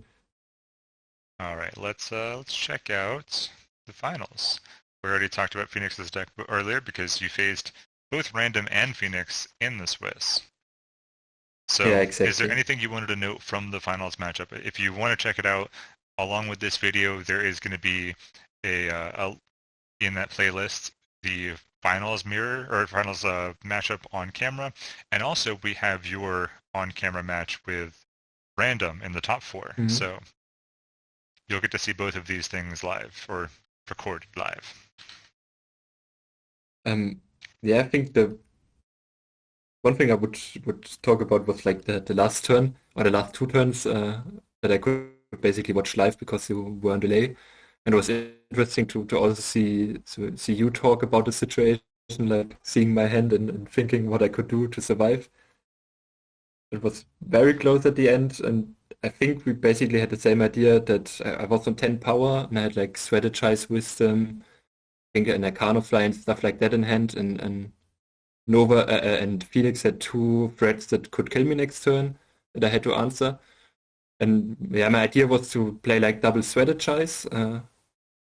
[SPEAKER 1] All right, let's check out the finals. We already talked about Phoenix's deck earlier because you faced both Random and Phoenix in the Swiss.
[SPEAKER 2] Yeah,
[SPEAKER 1] So, is there
[SPEAKER 2] exactly.
[SPEAKER 1] anything you wanted to note from the finals matchup? If you want to check it out, along with this video, there is going to be a in that playlist the finals mirror or finals matchup on camera, and also we have your on-camera match with Random in the top 4.
[SPEAKER 2] Mhm.
[SPEAKER 1] So you'll get to see both of these things live or recorded live.
[SPEAKER 2] Um, yeah, I think the one thing I would talk about was like the last turn or the last two turns that I could basically watch live because you were on delay, and it was interesting to also see you talk about the situation, like seeing my hand and thinking what I could do to survive. It was very close at the end, and I think we basically had the same idea that I was on 10 power and I had like strategize wisdom, I think an Arcanofly and stuff like that in hand, and Nova and Phoenix had two threats that could kill me next turn that I had to answer. And yeah, my idea was to play like double strategize.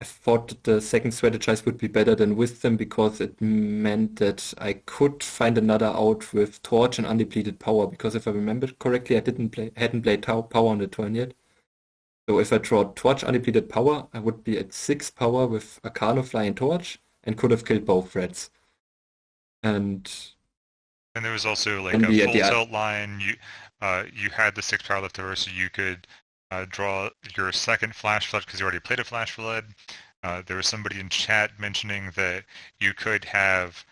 [SPEAKER 2] I thought that the second strategize would be better than Wisdom because it meant that I could find another out with Torch and undepleted power. Because if I remember correctly, I hadn't played power on the turn yet. So if I draw Torch undepleted power, I would be at 6 power with Arcano Flying Torch and could have killed both threats. And
[SPEAKER 1] And there was also like
[SPEAKER 2] then
[SPEAKER 1] a
[SPEAKER 2] be at
[SPEAKER 1] full
[SPEAKER 2] the
[SPEAKER 1] tilt line. You had the 6 power left over, so you could draw your second flash flood because you already played a flash flood. There was somebody in chat mentioning that you could have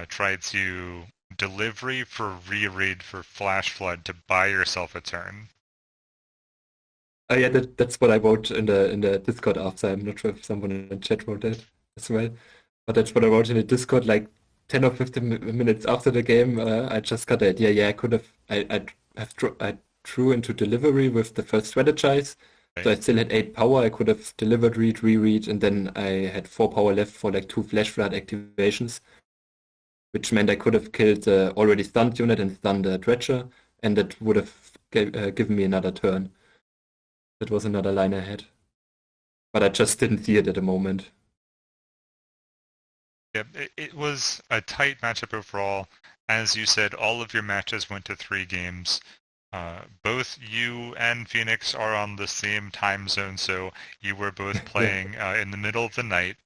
[SPEAKER 1] tried to delivery for reread for flash flood to buy yourself a turn.
[SPEAKER 2] yeah, that's what I wrote in the Discord after. I'm not sure if someone in the chat wrote that as well, but that's what I wrote in the Discord like 10 or 15 minutes after the game. I just got the idea. Yeah, I could have. I drew into delivery with the first strategize, so
[SPEAKER 1] Right.
[SPEAKER 2] I still had 8 power. I could have delivered, reread, and then I had 4 power left for like 2 flash flood activations, which meant I could have killed the already stunned unit and stunned the dredger, and that would have given me another turn. That was another line ahead. But I just didn't see it at the moment.
[SPEAKER 1] Yeah, it was a tight matchup overall. As you said, all of your matches went to 3 games. Both you and Phoenix are on the same time zone, so you were both
[SPEAKER 2] Yeah.
[SPEAKER 1] playing in the middle of the night.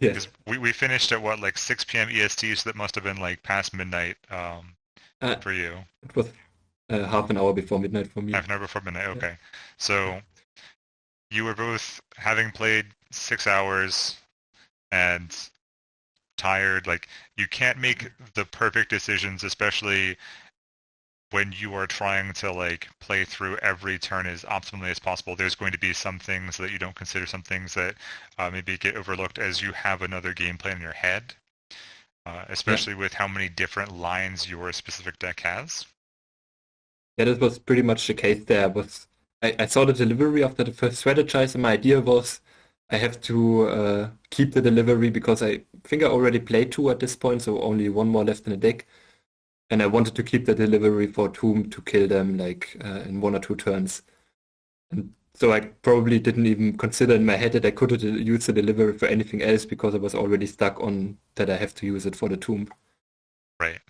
[SPEAKER 2] Yeah,
[SPEAKER 1] Because we finished at what, like 6 p.m. EST, so that must have been like past midnight
[SPEAKER 2] uh,
[SPEAKER 1] for you.
[SPEAKER 2] it was half an hour before midnight for me.
[SPEAKER 1] Half an hour before midnight.
[SPEAKER 2] Yeah,
[SPEAKER 1] Okay. So you were both having played 6 hours and tired. Like you can't make the perfect decisions, especially when you are trying to like play through every turn as optimally as possible. There's going to be some things that you don't consider, some things that maybe get overlooked as you have another game plan in your head,
[SPEAKER 2] yeah,
[SPEAKER 1] especially with how many different lines your specific deck has.
[SPEAKER 2] yeah. That was pretty much the case there. I saw the delivery after the first strategize, and my idea was I have to keep the delivery because I think I already played two at this point, so only one more left in the deck. And I wanted to keep the delivery for Tomb to kill them like in one or two turns. And so I probably didn't even consider in my head that I could use the delivery for anything else because I was already stuck on that I have to use it for the Tomb.
[SPEAKER 1] Right.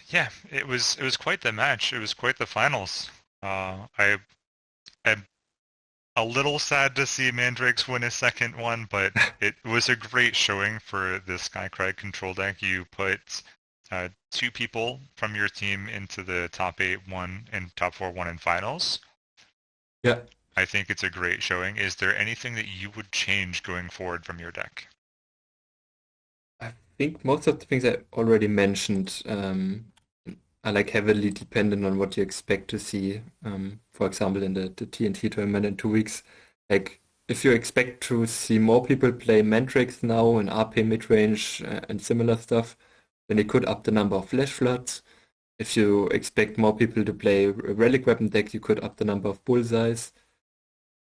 [SPEAKER 1] Yeah, it was quite the match. It was quite the finals. I am a little sad to see Mandrakes win his second one, but it was a great showing for the Skycrag control deck. You put two people from your team into the top eight, one and top four, one in finals.
[SPEAKER 2] Yeah,
[SPEAKER 1] I think it's a great showing. Is there anything that you would change going forward from your deck?
[SPEAKER 2] I think most of the things I already mentioned are like heavily dependent on what you expect to see. For example, in the TNT tournament in 2 weeks, like if you expect to see more people play Mandrax now in RP midrange and similar stuff, then it could up the number of Flash Floods. If you expect more people to play a relic weapon deck, you could up the number of bullseyes.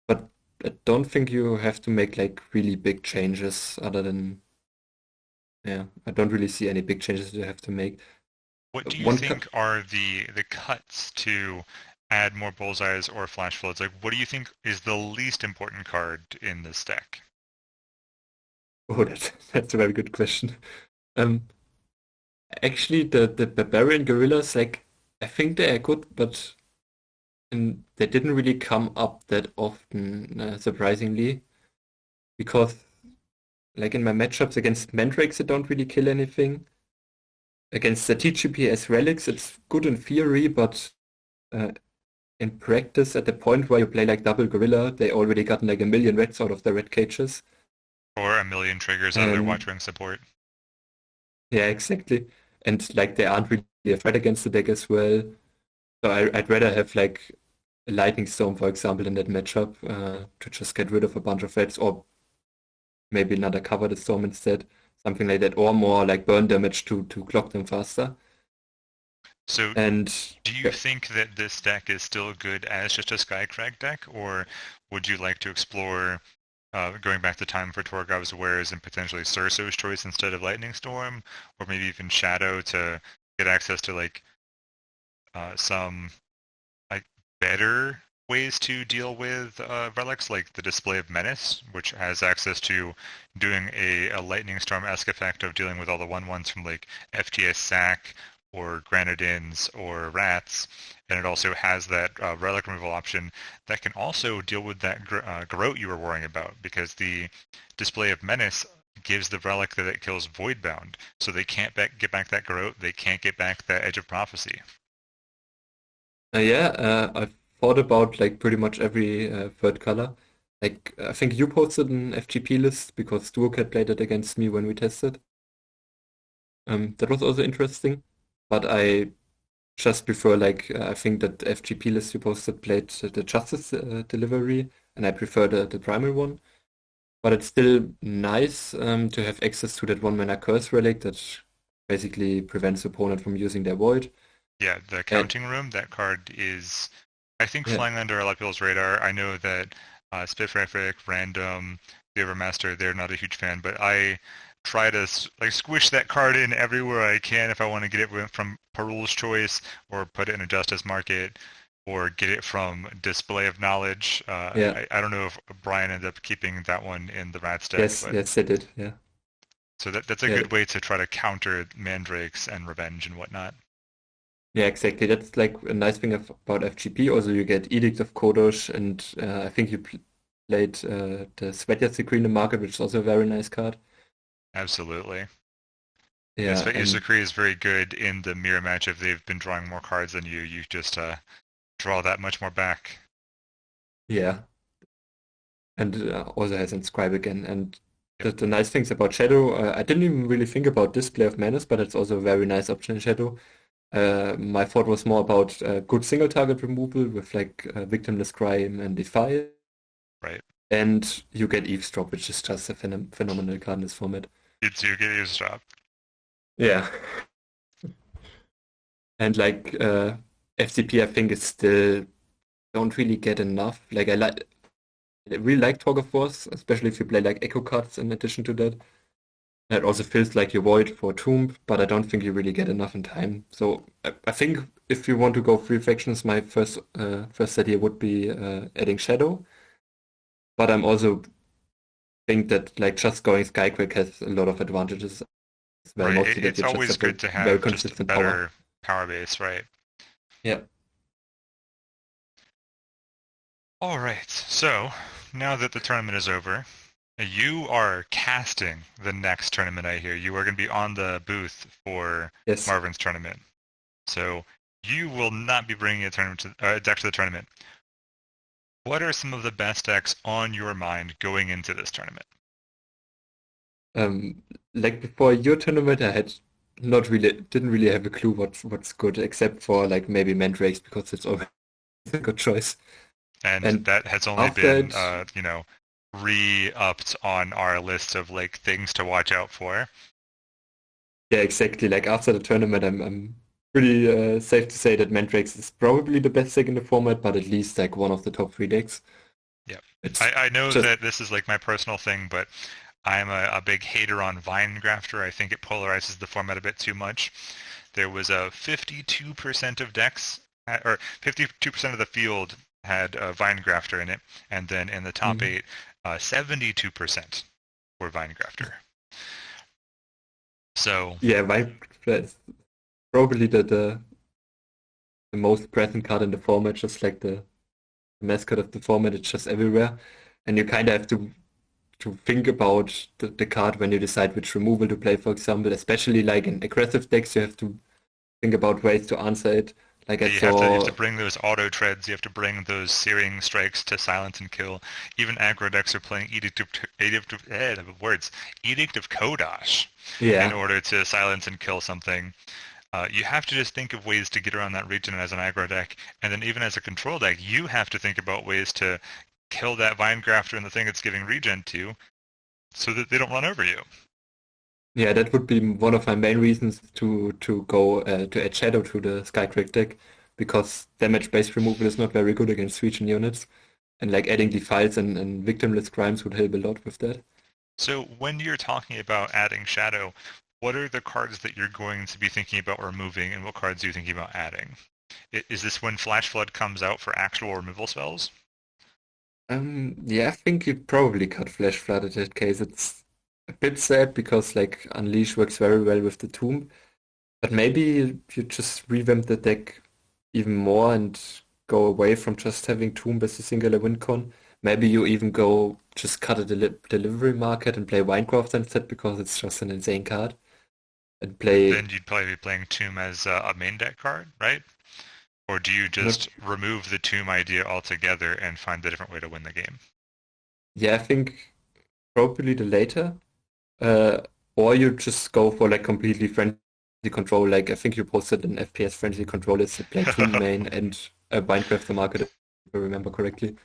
[SPEAKER 2] But I don't think you have to make like really big changes other than, yeah, I don't really see any big changes you have to make.
[SPEAKER 1] What do you
[SPEAKER 2] One,
[SPEAKER 1] think are the cuts to add more bullseyes or flash floods? Like, what do you think is the least important card in this deck?
[SPEAKER 2] oh, that's a very good question. Um, Actually, the barbarian gorillas, like, I think they are good, but they didn't really come up that often, surprisingly, because like in my matchups against Mandrakes, they don't really kill anything. Against the TGP as relics, it's good in theory, but uh, in practice, at the point where you play like double gorilla, they already gotten like a million reds out of the red cages.
[SPEAKER 1] Or a million triggers out of their
[SPEAKER 2] And
[SPEAKER 1] Watchwing support?
[SPEAKER 2] yeah, exactly. And like they aren't really a threat against the deck as well. So I'd rather have like a lightning storm, for example, in that matchup, to just get rid of a bunch of reds, or maybe another cover the storm instead, something like that, or more like burn damage to clock them faster.
[SPEAKER 1] So
[SPEAKER 2] And
[SPEAKER 1] do you
[SPEAKER 2] yeah,
[SPEAKER 1] think that this deck is still good as just a Skycrag deck, or would you like to explore going back to time for Torgav's Wares and potentially Surso's Choice instead of Lightning Storm, or maybe even Shadow to get access to like some like better ways to deal with relics, like the Display of Menace, which has access to doing a Lightning Storm-esque effect of dealing with all the 1/1s from like FTS Sack or Granadins or Rats, and it also has that relic removal option that can also deal with that Garrote you were worrying about, because the Display of Menace gives the relic that it kills Voidbound, so they can't get back that Garrote, they can't get back that Edge of Prophecy.
[SPEAKER 2] yeah, I've thought about like pretty much every third color. Like I think you posted an FGP list because Duocat played it against me when we tested. That was also interesting, but I just prefer like I think that FGP list you posted played the Justice delivery, and I prefer the primal one. But it's still nice to have access to that one mana curse relic that basically prevents opponent from using their void.
[SPEAKER 1] Yeah, the
[SPEAKER 2] And
[SPEAKER 1] counting room, that card is, I think,
[SPEAKER 2] yeah,
[SPEAKER 1] flying under a lot of people's radar. I know that Spifferific, Random, the Overmaster, they're not a huge fan, but I try to like squish that card in everywhere I can if I want to get it from Perul's Choice or put it in a Justice Market or get it from Display of Knowledge.
[SPEAKER 2] yeah,
[SPEAKER 1] I don't know if Brian ended up keeping that one in the Rats deck,
[SPEAKER 2] yes,
[SPEAKER 1] but
[SPEAKER 2] yes, they did. Yeah,
[SPEAKER 1] so that's a
[SPEAKER 2] yeah,
[SPEAKER 1] good way to try to counter Mandrakes and Revenge and whatnot.
[SPEAKER 2] yeah, exactly. That's like a nice thing about FGP. Also, you get Edict of Kodosh, and I think you played the Svetya Secret Market, which is also a very nice card.
[SPEAKER 1] Absolutely. Yes,
[SPEAKER 2] Yeah,
[SPEAKER 1] but
[SPEAKER 2] and
[SPEAKER 1] Yuzakri is very good in the mirror match. If they've been drawing more cards than you, you just draw that much more back.
[SPEAKER 2] yeah, and also has Inscribe again. And
[SPEAKER 1] Yep.
[SPEAKER 2] the nice things about Shadow, I didn't even really think about Display of Menace, but it's also a very nice option in Shadow. My thought was more about good single target removal with like Victimless Crime and Defy,
[SPEAKER 1] Right.
[SPEAKER 2] and you get Eavesdrop, which is just a phenomenal card in this format.
[SPEAKER 1] You do get Eavesdrop.
[SPEAKER 2] Yeah, and like FCP, I think is still don't really get enough. Like I really like Talk of Wars, especially if you play like Echo cards in addition to that. It also feels like you void for Tomb, but I don't think you really get enough in time. So I think if you want to go three factions, my first idea would be adding Shadow. But I'm also think that like just going Skyquake has a lot of advantages as well.
[SPEAKER 1] Right.
[SPEAKER 2] Mostly that
[SPEAKER 1] It's
[SPEAKER 2] you just
[SPEAKER 1] always
[SPEAKER 2] have a
[SPEAKER 1] good to
[SPEAKER 2] very
[SPEAKER 1] have just a
[SPEAKER 2] consistent power.
[SPEAKER 1] better power base, right?
[SPEAKER 2] Yeah.
[SPEAKER 1] All right. So now that the tournament is over, you are casting the next tournament. I hear you are going to be on the booth for
[SPEAKER 2] Yes.
[SPEAKER 1] Marvin's tournament. So you will not be bringing a tournament to, deck to the tournament. What are some of the best decks on your mind going into this tournament?
[SPEAKER 2] Like before your tournament, I had not really didn't really have a clue what's good except for like maybe Mandrakes because it's always a good choice.
[SPEAKER 1] And
[SPEAKER 2] And
[SPEAKER 1] that has only
[SPEAKER 2] after
[SPEAKER 1] been,
[SPEAKER 2] it,
[SPEAKER 1] re-upped on our list of like things to watch out for.
[SPEAKER 2] yeah, exactly. Like after the tournament, I'm pretty safe to say that Mandrakes is probably the best deck in the format, but at least like one of the top three decks.
[SPEAKER 1] Yep.
[SPEAKER 2] It's
[SPEAKER 1] I know
[SPEAKER 2] just
[SPEAKER 1] that this is like my personal thing, but I'm a big hater on Vine Grafter. I think it polarizes the format a bit too much. There was a 52% of decks, or 52% of the field had Vine Grafter in it, and then in the top
[SPEAKER 2] mhm.
[SPEAKER 1] eight, 72% were Vine Grafter. So,
[SPEAKER 2] Yeah, Vibe is probably the most present card in the format, just like the mascot of the format. It's just everywhere, and you kind of have to think about the card when you decide which removal to play, for example. Especially like in aggressive decks, you have to think about ways to answer it. Like I
[SPEAKER 1] you have to
[SPEAKER 2] saw,
[SPEAKER 1] bring those auto treads. You have to bring those searing strikes to silence and kill. Even aggro decks are playing Edict of Kodash in
[SPEAKER 2] yeah,
[SPEAKER 1] order to silence and kill something. You have to just think of ways to get around that region as an aggro deck, and then even as a control deck, you have to think about ways to kill that Vine Grafter and the thing it's giving regen to, so that they don't run over you.
[SPEAKER 2] yeah, that would be one of my main reasons to go to add Shadow to the Skycrack deck because damage-based removal is not very good against region units, and like adding defiles and victimless crimes would help a lot with that.
[SPEAKER 1] So when you're talking about adding Shadow, what are the cards that you're going to be thinking about removing, and what cards are you thinking about adding? Is this when Flash Flood comes out for actual removal spells?
[SPEAKER 2] Yeah, I think you probably cut Flash Flood in that case. It's a bit sad because like Unleash works very well with the Tomb, but maybe you just revamp the deck even more and go away from just having Tomb as a singular win con. Maybe you even go just cut a delivery market and play Winecraft instead because it's just an insane card. And
[SPEAKER 1] But
[SPEAKER 2] play
[SPEAKER 1] then you'd probably be playing Tomb as a main deck card, right? Or do you
[SPEAKER 2] not.
[SPEAKER 1] just remove the Tomb idea altogether and find a different way to win the game?
[SPEAKER 2] Yeah, I think probably the later. Uh, or you just go for like completely friendly control. Like I think you posted an FPS friendly control is to play Tomb Main and Minecraft the market, if I remember correctly.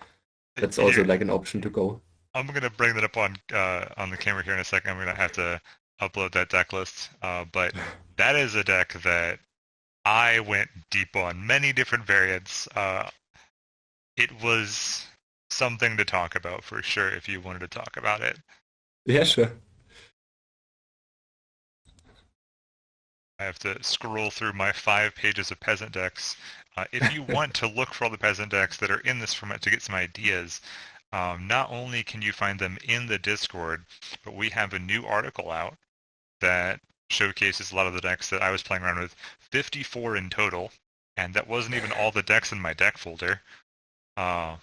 [SPEAKER 2] That's also
[SPEAKER 1] You,
[SPEAKER 2] like an option to go.
[SPEAKER 1] I'm gonna bring that up on the camera here in a second. I'm gonna have to upload that deck list. But that is a deck that I went deep on many different variants. It was something to talk about for sure if you wanted to talk about it.
[SPEAKER 2] Yeah, sure.
[SPEAKER 1] I have to scroll through my 5 pages of peasant decks. If you want to look for all the peasant decks that are in this format to get some ideas, not only can you find them in the Discord, but we have a new article out that showcases a lot of the decks that I was playing around with, 54 in total, and that wasn't even all the decks in my deck folder. Uh,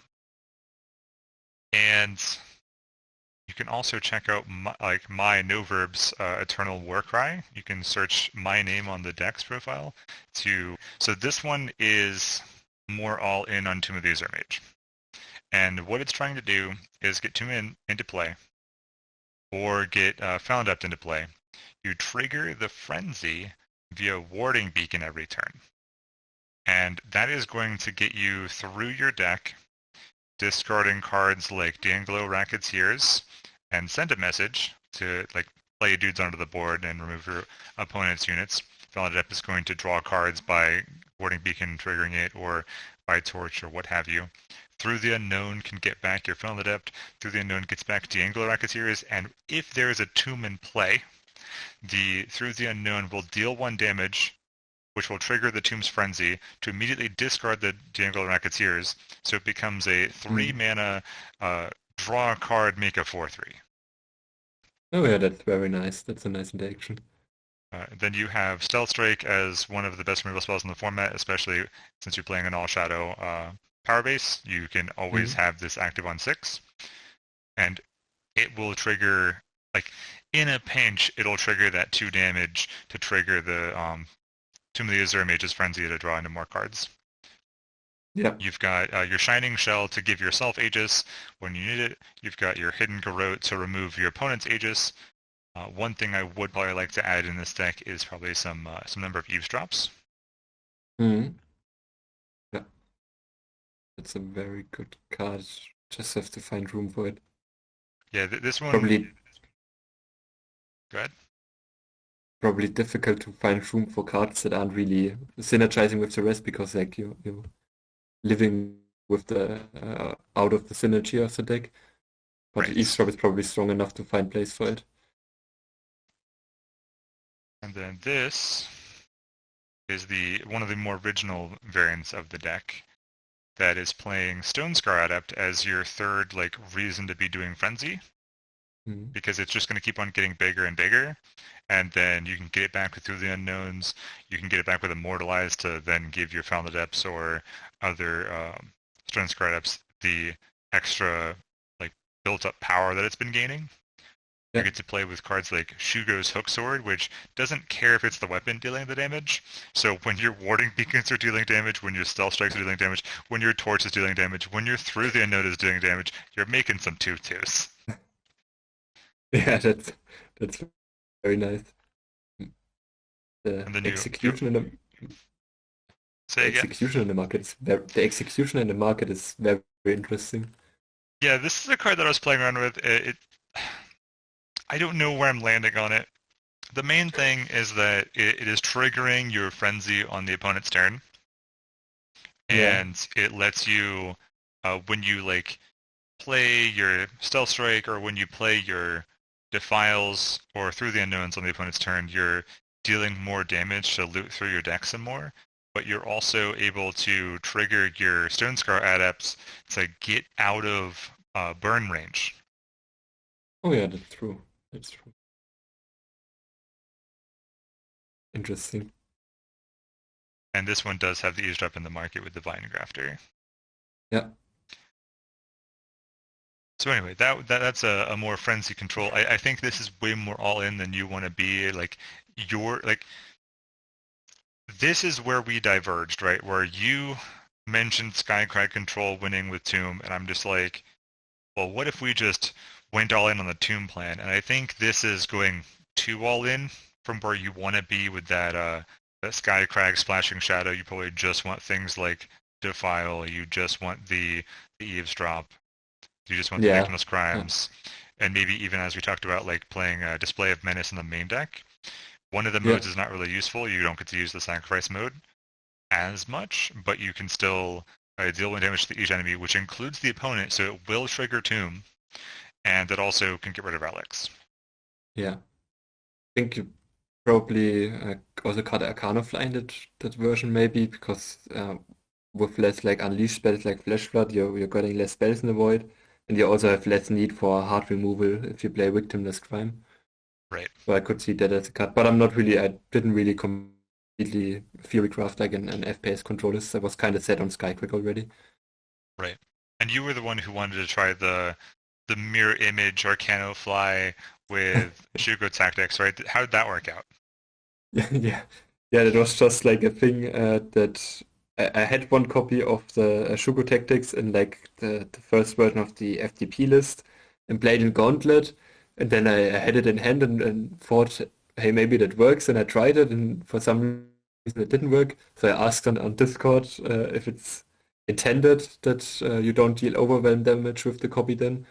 [SPEAKER 1] And you can also check out my no verbs eternal war cry. You can search my name on the Dex profile to. So this one is more all in on Tomb of the Azure Mage, and what it's trying to do is get Tomb into play, or get Found Adept into play. You trigger the frenzy via warding beacon every turn, and that is going to get you through your deck, discarding cards like D'Angelo Racketeers and send a message to like play dudes onto the board and remove your opponent's units. Valid Adept is going to draw cards by warding beacon triggering it, or by torch, or what have you. Through the Unknown can get back your Felon Adept. Through the Unknown gets back D'Angelo Racketeers, and if there is a tomb in play, the Through the Unknown will deal 1 damage, which will trigger the Tomb's Frenzy to immediately discard the D'Angelo Racketeers, so it becomes a 3 mana draw a card, make a 4/3.
[SPEAKER 2] Oh yeah, that's very nice. That's a nice interaction.
[SPEAKER 1] Then you have Stealth Strike as one of the best removal spells in the format, especially since you're playing an All Shadow power base. You can always have this active on 6, and it will trigger, like in a pinch, it'll trigger that 2 damage to trigger the Tomb of the Azure Mage's Frenzy to draw into more cards.
[SPEAKER 2] Yeah.
[SPEAKER 1] You've got your Shining Shell to give yourself Aegis when you need it. You've got your Hidden Garrote to remove your opponent's Aegis. One thing I would probably like to add in this deck is probably some number of Eavesdrops.
[SPEAKER 2] Yeah. That's a very good card. Just have to find room for it.
[SPEAKER 1] Yeah, this one...
[SPEAKER 2] Probably...
[SPEAKER 1] Go ahead.
[SPEAKER 2] Probably difficult to find room for cards that aren't really synergizing with the rest, because like you're living with the out of the synergy of the deck. But
[SPEAKER 1] Right.
[SPEAKER 2] the Eavesdrop is probably strong enough to find place for it.
[SPEAKER 1] And then this is one of the more original variants of the deck that is playing Stone Scar Adept as your third reason to be doing Frenzy, because it's just going to keep on getting bigger and bigger, and then you can get it back Through the Unknowns. You can get it back with Immortalize to then give your Found Adepts or other Stone Scar Adepts the extra built-up power that it's been gaining. You get to play with cards like Shugo's Hook Sword, which doesn't care if it's the weapon dealing the damage. So when your warding beacons are dealing damage, when your stealth strikes are dealing damage, when your torch is dealing damage, when your Through the Unknown is doing damage, you're making some 2/2s.
[SPEAKER 2] Yeah, that's very nice. The
[SPEAKER 1] And then
[SPEAKER 2] execution in the execution in the market is very, very interesting.
[SPEAKER 1] Yeah, this is a card that I was playing around with. I don't know where I'm landing on it. The main thing is that it is triggering your Frenzy on the opponent's turn. And it lets you, when you play your Stealth Strike, or when you play your Defiles or Through the Unknowns on the opponent's turn, you're dealing more damage to loot through your decks and more. But you're also able to trigger your Stone Scar Adepts to get out of burn range.
[SPEAKER 2] Oh yeah, that's true. That's true. Interesting.
[SPEAKER 1] And this one does have the Eavesdrop in the market with the Vine Grafter.
[SPEAKER 2] Yeah.
[SPEAKER 1] So anyway, that's a more frenzy control. I think this is way more all in than you want to be. This is where we diverged, right? Where you mentioned Skycry control winning with Tomb, and I'm just like, well, what if we just went all in on the Tomb plan? And I think this is going too all in from where you want to be with that Skycrag Splashing Shadow. You probably just want things like Defile. You just want the Eavesdrop. You just want the Victimless Crimes. And maybe even, as we talked about, playing a Display of Menace in the main deck. One of the modes is not really useful. You don't get to use the Sacrifice mode as much, but you can still deal 1 damage to each enemy, which includes the opponent, so it will trigger Tomb, and it also can get rid of relics.
[SPEAKER 2] Yeah. I think you probably also cut Arcana Fly in that version, maybe, because with less Unleash spells like Flash Flood, you're getting less spells in the Void, and you also have less need for hard removal if you play Victimless Crime.
[SPEAKER 1] Right.
[SPEAKER 2] So I could see that as a cut, but I didn't really completely Fury Craft like an FPS controllers. I was kind of set on Skycrack already.
[SPEAKER 1] Right. And you were the one who wanted to try the mirror image Arcano fly with Shugo tactics, right? How did that work out?
[SPEAKER 2] Yeah, yeah, that was just like a thing that I had one copy of the Shugo Tactics in like the first version of the FTP list and played in Gauntlet, and then I had it in hand and thought, hey, maybe that works, and I tried it, and for some reason it didn't work. So I asked on Discord if it's intended that you don't deal overwhelm damage with the copy then,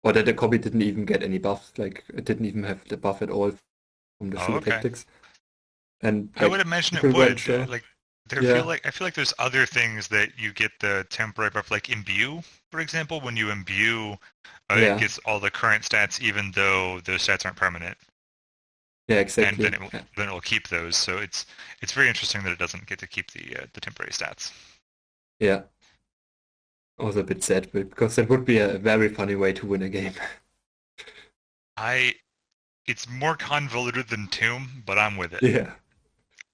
[SPEAKER 2] or that the copy didn't even get any buffs, like it didn't even have the buff at all from the
[SPEAKER 1] Oh,
[SPEAKER 2] Shugo
[SPEAKER 1] okay.
[SPEAKER 2] Tactics. And
[SPEAKER 1] I would
[SPEAKER 2] like
[SPEAKER 1] imagine it
[SPEAKER 2] people weren't
[SPEAKER 1] would.
[SPEAKER 2] sure.
[SPEAKER 1] Like,
[SPEAKER 2] Yeah,
[SPEAKER 1] I feel like there's other things that you get the temporary buff, like imbue, for example. When you imbue, it
[SPEAKER 2] yeah,
[SPEAKER 1] gets all the current stats, even though those stats aren't permanent,
[SPEAKER 2] yeah,
[SPEAKER 1] and
[SPEAKER 2] exactly.
[SPEAKER 1] then it will keep those. So it's very interesting that it doesn't get to keep the temporary stats.
[SPEAKER 2] Yeah, I was a bit sad because that would be a very funny way to win a game.
[SPEAKER 1] I It's more convoluted than Tomb, but I'm with it.
[SPEAKER 2] Yeah,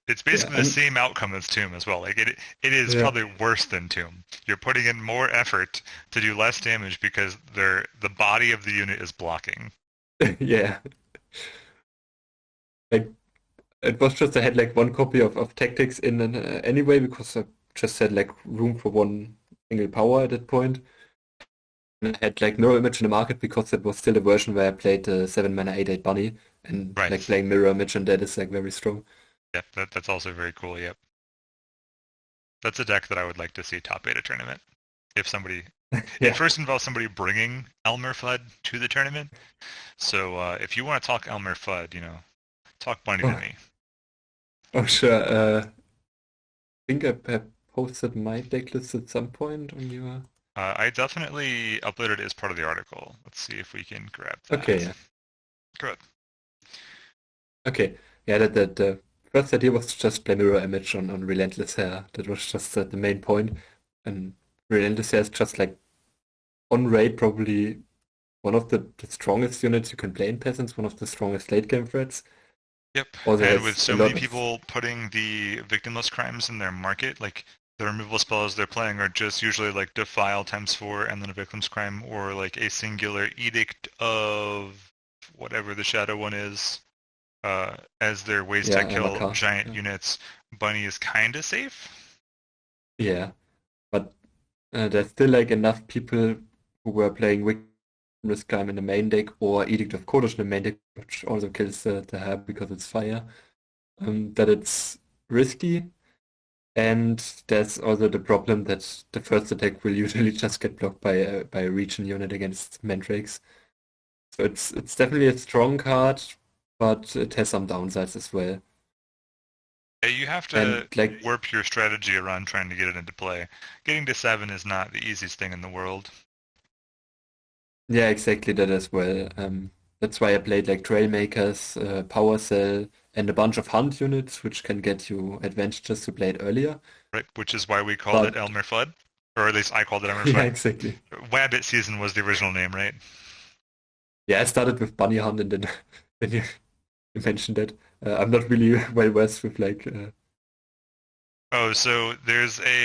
[SPEAKER 1] It's
[SPEAKER 2] yeah,
[SPEAKER 1] basically the
[SPEAKER 2] and
[SPEAKER 1] same outcome as Tomb as well. Like it is
[SPEAKER 2] yeah,
[SPEAKER 1] probably worse than Tomb. You're putting in more effort to do less damage because the body of the unit is blocking.
[SPEAKER 2] yeah. Like it was just I had like one copy of Tactics in anyway because I just had like room for one single power at that point. And I had like Mirror Image in the market because it was still a version where I played the 7 mana 8/8 bunny, and
[SPEAKER 1] Right.
[SPEAKER 2] like playing Mirror Image and that is like very strong.
[SPEAKER 1] Yeah, that's also very cool. Yep. That's a deck that I would like to see top beta tournament. If somebody, it
[SPEAKER 2] Yeah.
[SPEAKER 1] first involves somebody bringing Elmer Fudd to the tournament. So if you want to talk Elmer Fudd, talk Bunny to
[SPEAKER 2] Oh,
[SPEAKER 1] me.
[SPEAKER 2] oh sure. Think I posted my deck list at some point on your.
[SPEAKER 1] I definitely uploaded it as part of the article. Let's see if we can grab
[SPEAKER 2] Okay,
[SPEAKER 1] that.
[SPEAKER 2] yeah.
[SPEAKER 1] Good.
[SPEAKER 2] Okay. Yeah, that the first idea was to just play Mirror Image on Relentless Hair. That was just the main point. And Relentless Hair is just like on rate, probably one of the strongest units you can play in Peasants, one of the strongest late game threats.
[SPEAKER 1] Yep.
[SPEAKER 2] Also
[SPEAKER 1] And with
[SPEAKER 2] has a
[SPEAKER 1] so many
[SPEAKER 2] lot of.
[SPEAKER 1] people putting the victimless crimes in their market, like the removal spells they're playing are just usually like Defile times 4 and then a victim's crime, or like a singular Edict of whatever the shadow one is, as their ways to
[SPEAKER 2] Yeah,
[SPEAKER 1] kill
[SPEAKER 2] Makar.
[SPEAKER 1] giant
[SPEAKER 2] Yeah.
[SPEAKER 1] units. Bunny is kinda safe.
[SPEAKER 2] Yeah. But there's still like enough people who were playing Risk Climb in the main deck or Edict of Kodesh in the main deck, which also kills the hair because it's fire, that it's risky. And there's also the problem that the first attack will usually just get blocked by a region unit against Mandrakes. So it's definitely a strong card, but it has some downsides as well.
[SPEAKER 1] Yeah, you have
[SPEAKER 2] And
[SPEAKER 1] to
[SPEAKER 2] like
[SPEAKER 1] warp your strategy around trying to get it into play. Getting to 7 is not the easiest thing in the world.
[SPEAKER 2] yeah, exactly that as well. That's why I played like Trailmakers, Power Cell, and a bunch of hunt units, which can get you advantages to play it earlier.
[SPEAKER 1] Right? Which is why we called it
[SPEAKER 2] But
[SPEAKER 1] Elmer Fudd, or at least I called it Elmer
[SPEAKER 2] yeah,
[SPEAKER 1] Fudd.
[SPEAKER 2] exactly.
[SPEAKER 1] Wabbit season was the original name, right?
[SPEAKER 2] Yeah, I started with Bunny Hunt, and then when you mentioned that, I'm not really well versed with like
[SPEAKER 1] Oh, so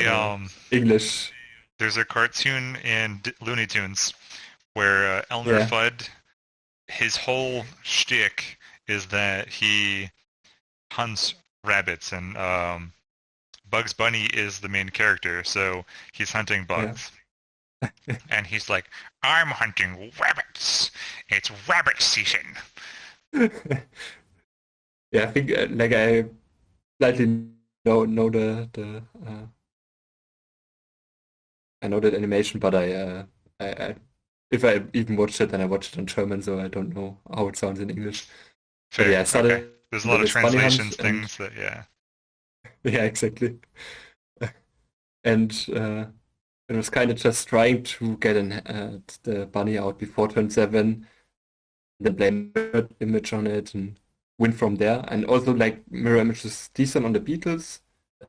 [SPEAKER 2] uh, English.
[SPEAKER 1] there's a cartoon in Looney Tunes where Elmer
[SPEAKER 2] Yeah,
[SPEAKER 1] Fudd, his whole shtick is that he hunts rabbits, and Bugs Bunny is the main character, so he's hunting
[SPEAKER 2] yeah.
[SPEAKER 1] bugs. And he's like, I'm hunting rabbits. It's rabbit season.
[SPEAKER 2] Yeah, I think like I slightly know I know that animation, but I if I even watched it, then I watched it in German, so I don't know how it sounds in English. But
[SPEAKER 1] Fair.
[SPEAKER 2] yeah, I
[SPEAKER 1] Okay.
[SPEAKER 2] started
[SPEAKER 1] There's a lot of
[SPEAKER 2] with Bunny Hunt,
[SPEAKER 1] translations
[SPEAKER 2] and
[SPEAKER 1] things that, yeah.
[SPEAKER 2] yeah, exactly. And it was kind of just trying to get the bunny out before turn 7, then play mirror image on it and win from there. And also like mirror image is decent on the beetles,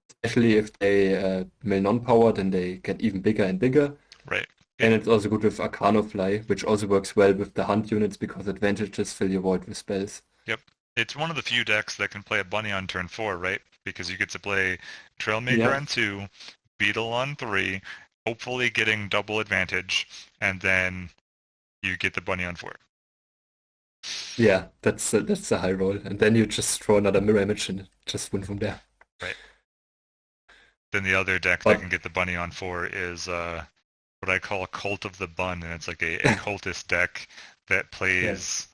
[SPEAKER 2] especially if they mill non-power, then they get even bigger and bigger.
[SPEAKER 1] Right.
[SPEAKER 2] And it's also good with Arcanofly, which also works well with the hunt units because advantages fill your void with spells.
[SPEAKER 1] Yep. It's one of the few decks that can play a bunny on turn 4, right? Because you get to play Trailmaker
[SPEAKER 2] Yeah,
[SPEAKER 1] on 2, Beetle on 3, hopefully getting double advantage, and then you get the bunny on 4.
[SPEAKER 2] Yeah, that's a high roll. And then you just draw another mirror image and just win from there.
[SPEAKER 1] Right. Then the other deck that can
[SPEAKER 2] But
[SPEAKER 1] get the bunny on 4 is what I call Cult of the Bun, and it's like a cultist deck that
[SPEAKER 2] yeah.
[SPEAKER 1] plays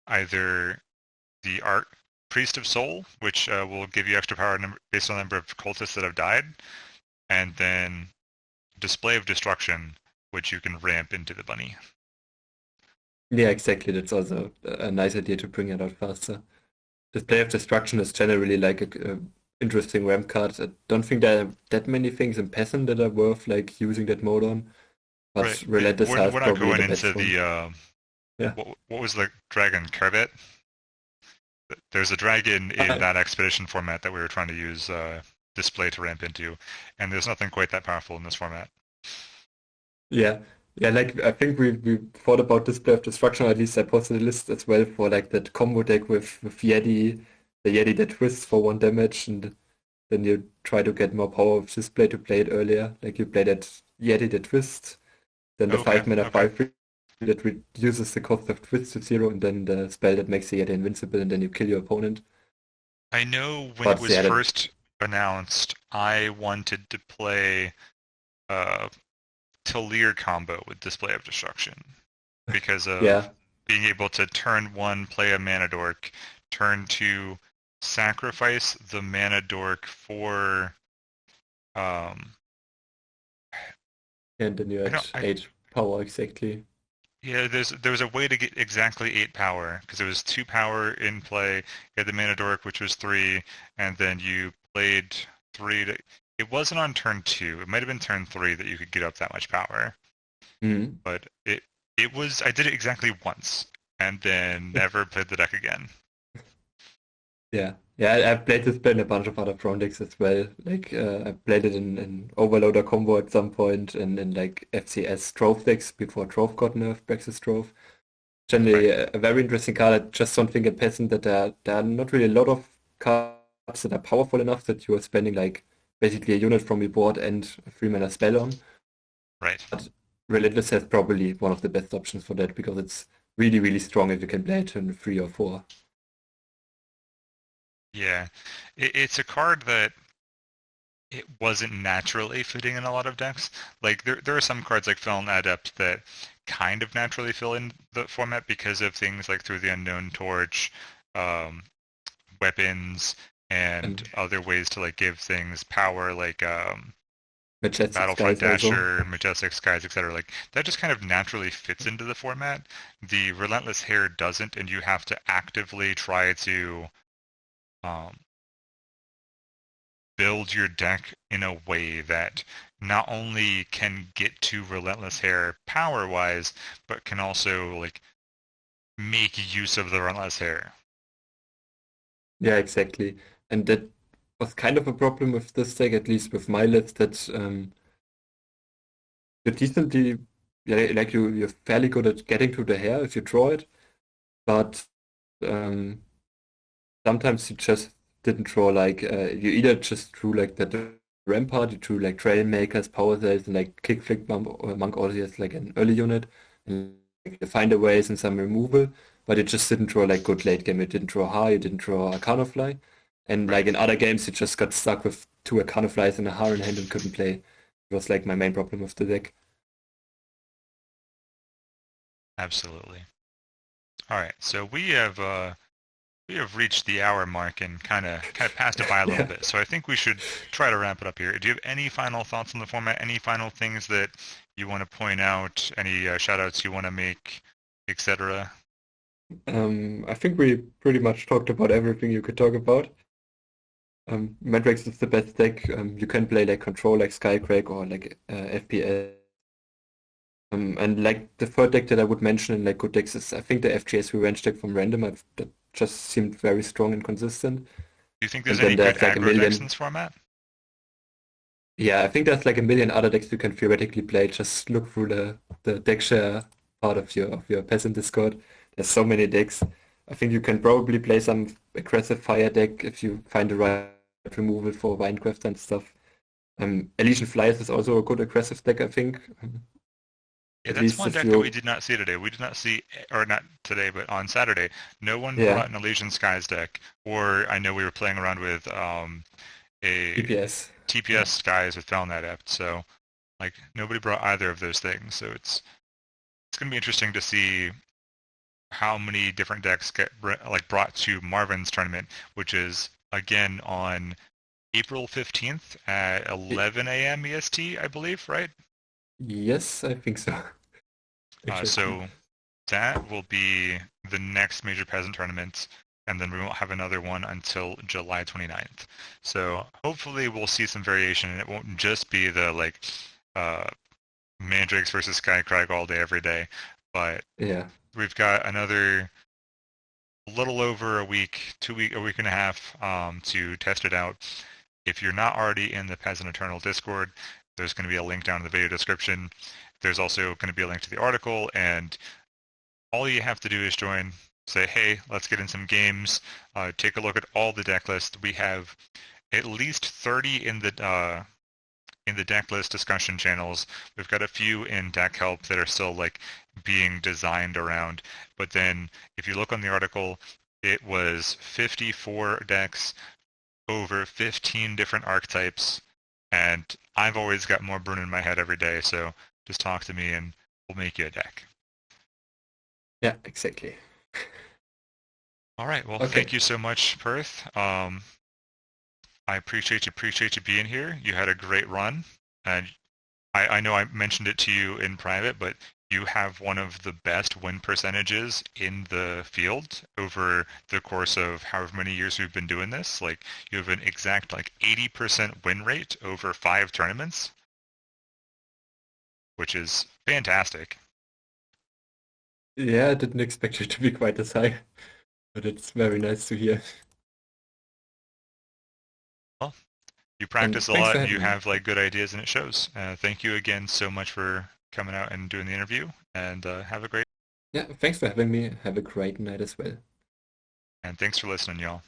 [SPEAKER 1] either the Art Priest of Soul, which will give you extra power based on the number of cultists that have died, and then Display of Destruction, which you can ramp into the bunny.
[SPEAKER 2] Yeah, exactly. That's also a nice idea to bring it out faster. Display of Destruction is generally like a interesting ramp card. I don't think there are that many things in Peasant that are worth like using that mode on,
[SPEAKER 1] Right.
[SPEAKER 2] but Relentless has
[SPEAKER 1] We're not
[SPEAKER 2] probably
[SPEAKER 1] going
[SPEAKER 2] the
[SPEAKER 1] into
[SPEAKER 2] best
[SPEAKER 1] the
[SPEAKER 2] one. Yeah.
[SPEAKER 1] what was the dragon Carbet? There's a dragon in
[SPEAKER 2] Uh,
[SPEAKER 1] that expedition format that we were trying to use display to ramp into, and there's nothing quite that powerful in this format.
[SPEAKER 2] yeah. Yeah, like I think we thought about Display of Destruction, or at least I posted a list as well for like that combo deck with Yeti, the Yeti that twists for 1 damage, and then you try to get more power with Display to play it earlier. Like you play that Yeti that twists, then the
[SPEAKER 1] Okay,
[SPEAKER 2] 5 mana
[SPEAKER 1] okay.
[SPEAKER 2] 5 that reduces the cost of twist to 0, and then the spell that makes the Yeti invincible, and then you kill your opponent.
[SPEAKER 1] I know when it
[SPEAKER 2] But
[SPEAKER 1] was
[SPEAKER 2] yeah, that
[SPEAKER 1] first announced, I wanted to play uh, Talir combo with Display of Destruction because of
[SPEAKER 2] yeah,
[SPEAKER 1] being able to turn 1 play a mana dork, turn 2 sacrifice the mana dork for um
[SPEAKER 2] and then you're
[SPEAKER 1] I don't
[SPEAKER 2] at 8 power exactly.
[SPEAKER 1] yeah, there was a way to get exactly 8 power because it was 2 power in play. You had the mana dork, which was 3, and then you played 3 to. It wasn't on turn 2. It might have been turn 3 that you could get up that much power,
[SPEAKER 2] Mhm.
[SPEAKER 1] but it was. I did it exactly once, and then never played the deck again.
[SPEAKER 2] Yeah, yeah, I've played this spell in a bunch of other Thrown decks as well. Like I played it in Overloader combo at some point, and in like FCS Trove decks before Trove got nerfed, Brex's Trove.
[SPEAKER 1] Right,
[SPEAKER 2] Generally, a very interesting card. I just don't think at Peasant that there are not really a lot of cards that are powerful enough that you are spending like basically a unit from your board and a 3 mana spell on.
[SPEAKER 1] right.
[SPEAKER 2] But Relentless has probably one of the best options for that because it's really, really strong if you can play it in 3 or 4.
[SPEAKER 1] Yeah, it's a card that it wasn't naturally fitting in a lot of decks. Like there are some cards like Felon Adept that kind of naturally fill in the format because of things like Through the Unknown Torch, um, weapons, and
[SPEAKER 2] And
[SPEAKER 1] other ways to like give things power, like
[SPEAKER 2] Majestic
[SPEAKER 1] Battlefront
[SPEAKER 2] Skies also.
[SPEAKER 1] Dasher, Majestic Skies, etc. Like that just kind of naturally fits into the format. The Relentless Hair doesn't, and you have to actively try to um, build your deck in a way that not only can get to Relentless Hair power wise, but can also like make use of the Relentless Hair.
[SPEAKER 2] Yeah, exactly. And that was kind of a problem with this deck, at least with my list, that you're decently, yeah, like you're fairly good at getting to the hair if you draw it, but um, sometimes you just didn't draw like you either just drew like the rampart, you drew like Trailmakers, Power Cells, and like Kick Flick Monk also has like an early unit, and like, the Finder Ways and some removal, but it just didn't draw like good late game. It didn't draw high, it didn't draw Arcana Fly, and like
[SPEAKER 1] Right.
[SPEAKER 2] in other games, you just got stuck with 2 Arcana Flies and a Har in hand and couldn't play. It was like my main problem with the deck.
[SPEAKER 1] Absolutely. All right. So we have reached the hour mark and kind of passed it by a little
[SPEAKER 2] Yeah.
[SPEAKER 1] bit. So I think we should try to wrap it up here. Do you have any final thoughts on the format? Any final things that you want to point out? Any shout outs you want to make, etc.?
[SPEAKER 2] I think we pretty much talked about everything you could talk about. Matrix is the best deck. You can play like Control, like Skycrack, or like FPS. And like the third deck that I would mention in like good decks is I think the FGS Revenge deck from Random. That just seemed very strong and consistent.
[SPEAKER 1] Do you think there's
[SPEAKER 2] And
[SPEAKER 1] any
[SPEAKER 2] then
[SPEAKER 1] good
[SPEAKER 2] there's like a
[SPEAKER 1] aggro decks in
[SPEAKER 2] million.
[SPEAKER 1] this format?
[SPEAKER 2] Yeah, I think there's like a million other decks you can theoretically play. Just look through the deck share part of your Peasant Discord. There's so many decks. I think you can probably play some aggressive fire deck if you find the right removal for Minecraft and stuff. Elysian Flies is also a good aggressive deck, I think.
[SPEAKER 1] Yeah,
[SPEAKER 2] At
[SPEAKER 1] that's
[SPEAKER 2] least
[SPEAKER 1] one
[SPEAKER 2] if
[SPEAKER 1] deck that we
[SPEAKER 2] you,
[SPEAKER 1] did not see today. We did not see, or not today, but on Saturday, no one
[SPEAKER 2] yeah,
[SPEAKER 1] brought an Elysian Skies deck. Or I know we were playing around with a
[SPEAKER 2] DPS, yeah,
[SPEAKER 1] TPS Skies with Felnet Apt, so like nobody brought either of those things. So it's gonna be interesting to see how many different decks get like brought to Marvin's tournament, which is again on April 15th at
[SPEAKER 2] Y-
[SPEAKER 1] 11 a.m. EST, I believe, right?
[SPEAKER 2] yes, I think so. Exactly.
[SPEAKER 1] So that will be the next major peasant tournament, and then we won't have another one until July 29th. So hopefully we'll see some variation, and it won't just be the like uh, Mandrakes versus Skycrag all day every day, but
[SPEAKER 2] Yeah,
[SPEAKER 1] we've got another a little over a week, a week and a half to test it out. If you're not already in the Peasant Eternal Discord, there's going to be a link down in the video description. There's also going to be a link to the article, and all you have to do is join, say, hey, let's get in some games, take a look at all the deck lists. We have at least 30 in the deck list discussion channels. We've got a few in deck help that are still like being designed around. But then if you look on the article, it was 54 decks over 15 different archetypes. And I've always got more burn in my head every day. So just talk to me and we'll make you a deck.
[SPEAKER 2] yeah, exactly.
[SPEAKER 1] All right. Well,
[SPEAKER 2] Okay.
[SPEAKER 1] thank you so much, Perth. I appreciate you being here. You had a great run, and I know I mentioned it to you in private, but you have one of the best win percentages in the field over the course of however many years we've been doing this. Like you have an exact like 80% win rate over 5 tournaments, which is fantastic.
[SPEAKER 2] Yeah, I didn't expect it to be quite as high, but it's very nice to hear.
[SPEAKER 1] Well, you
[SPEAKER 2] And
[SPEAKER 1] practice a
[SPEAKER 2] thanks
[SPEAKER 1] lot
[SPEAKER 2] for
[SPEAKER 1] and you
[SPEAKER 2] having me.
[SPEAKER 1] have like good ideas and it shows. Thank you again so much for coming out and doing the interview and have a great
[SPEAKER 2] Yeah, thanks for having me. Have a great night as well.
[SPEAKER 1] and thanks for listening, y'all.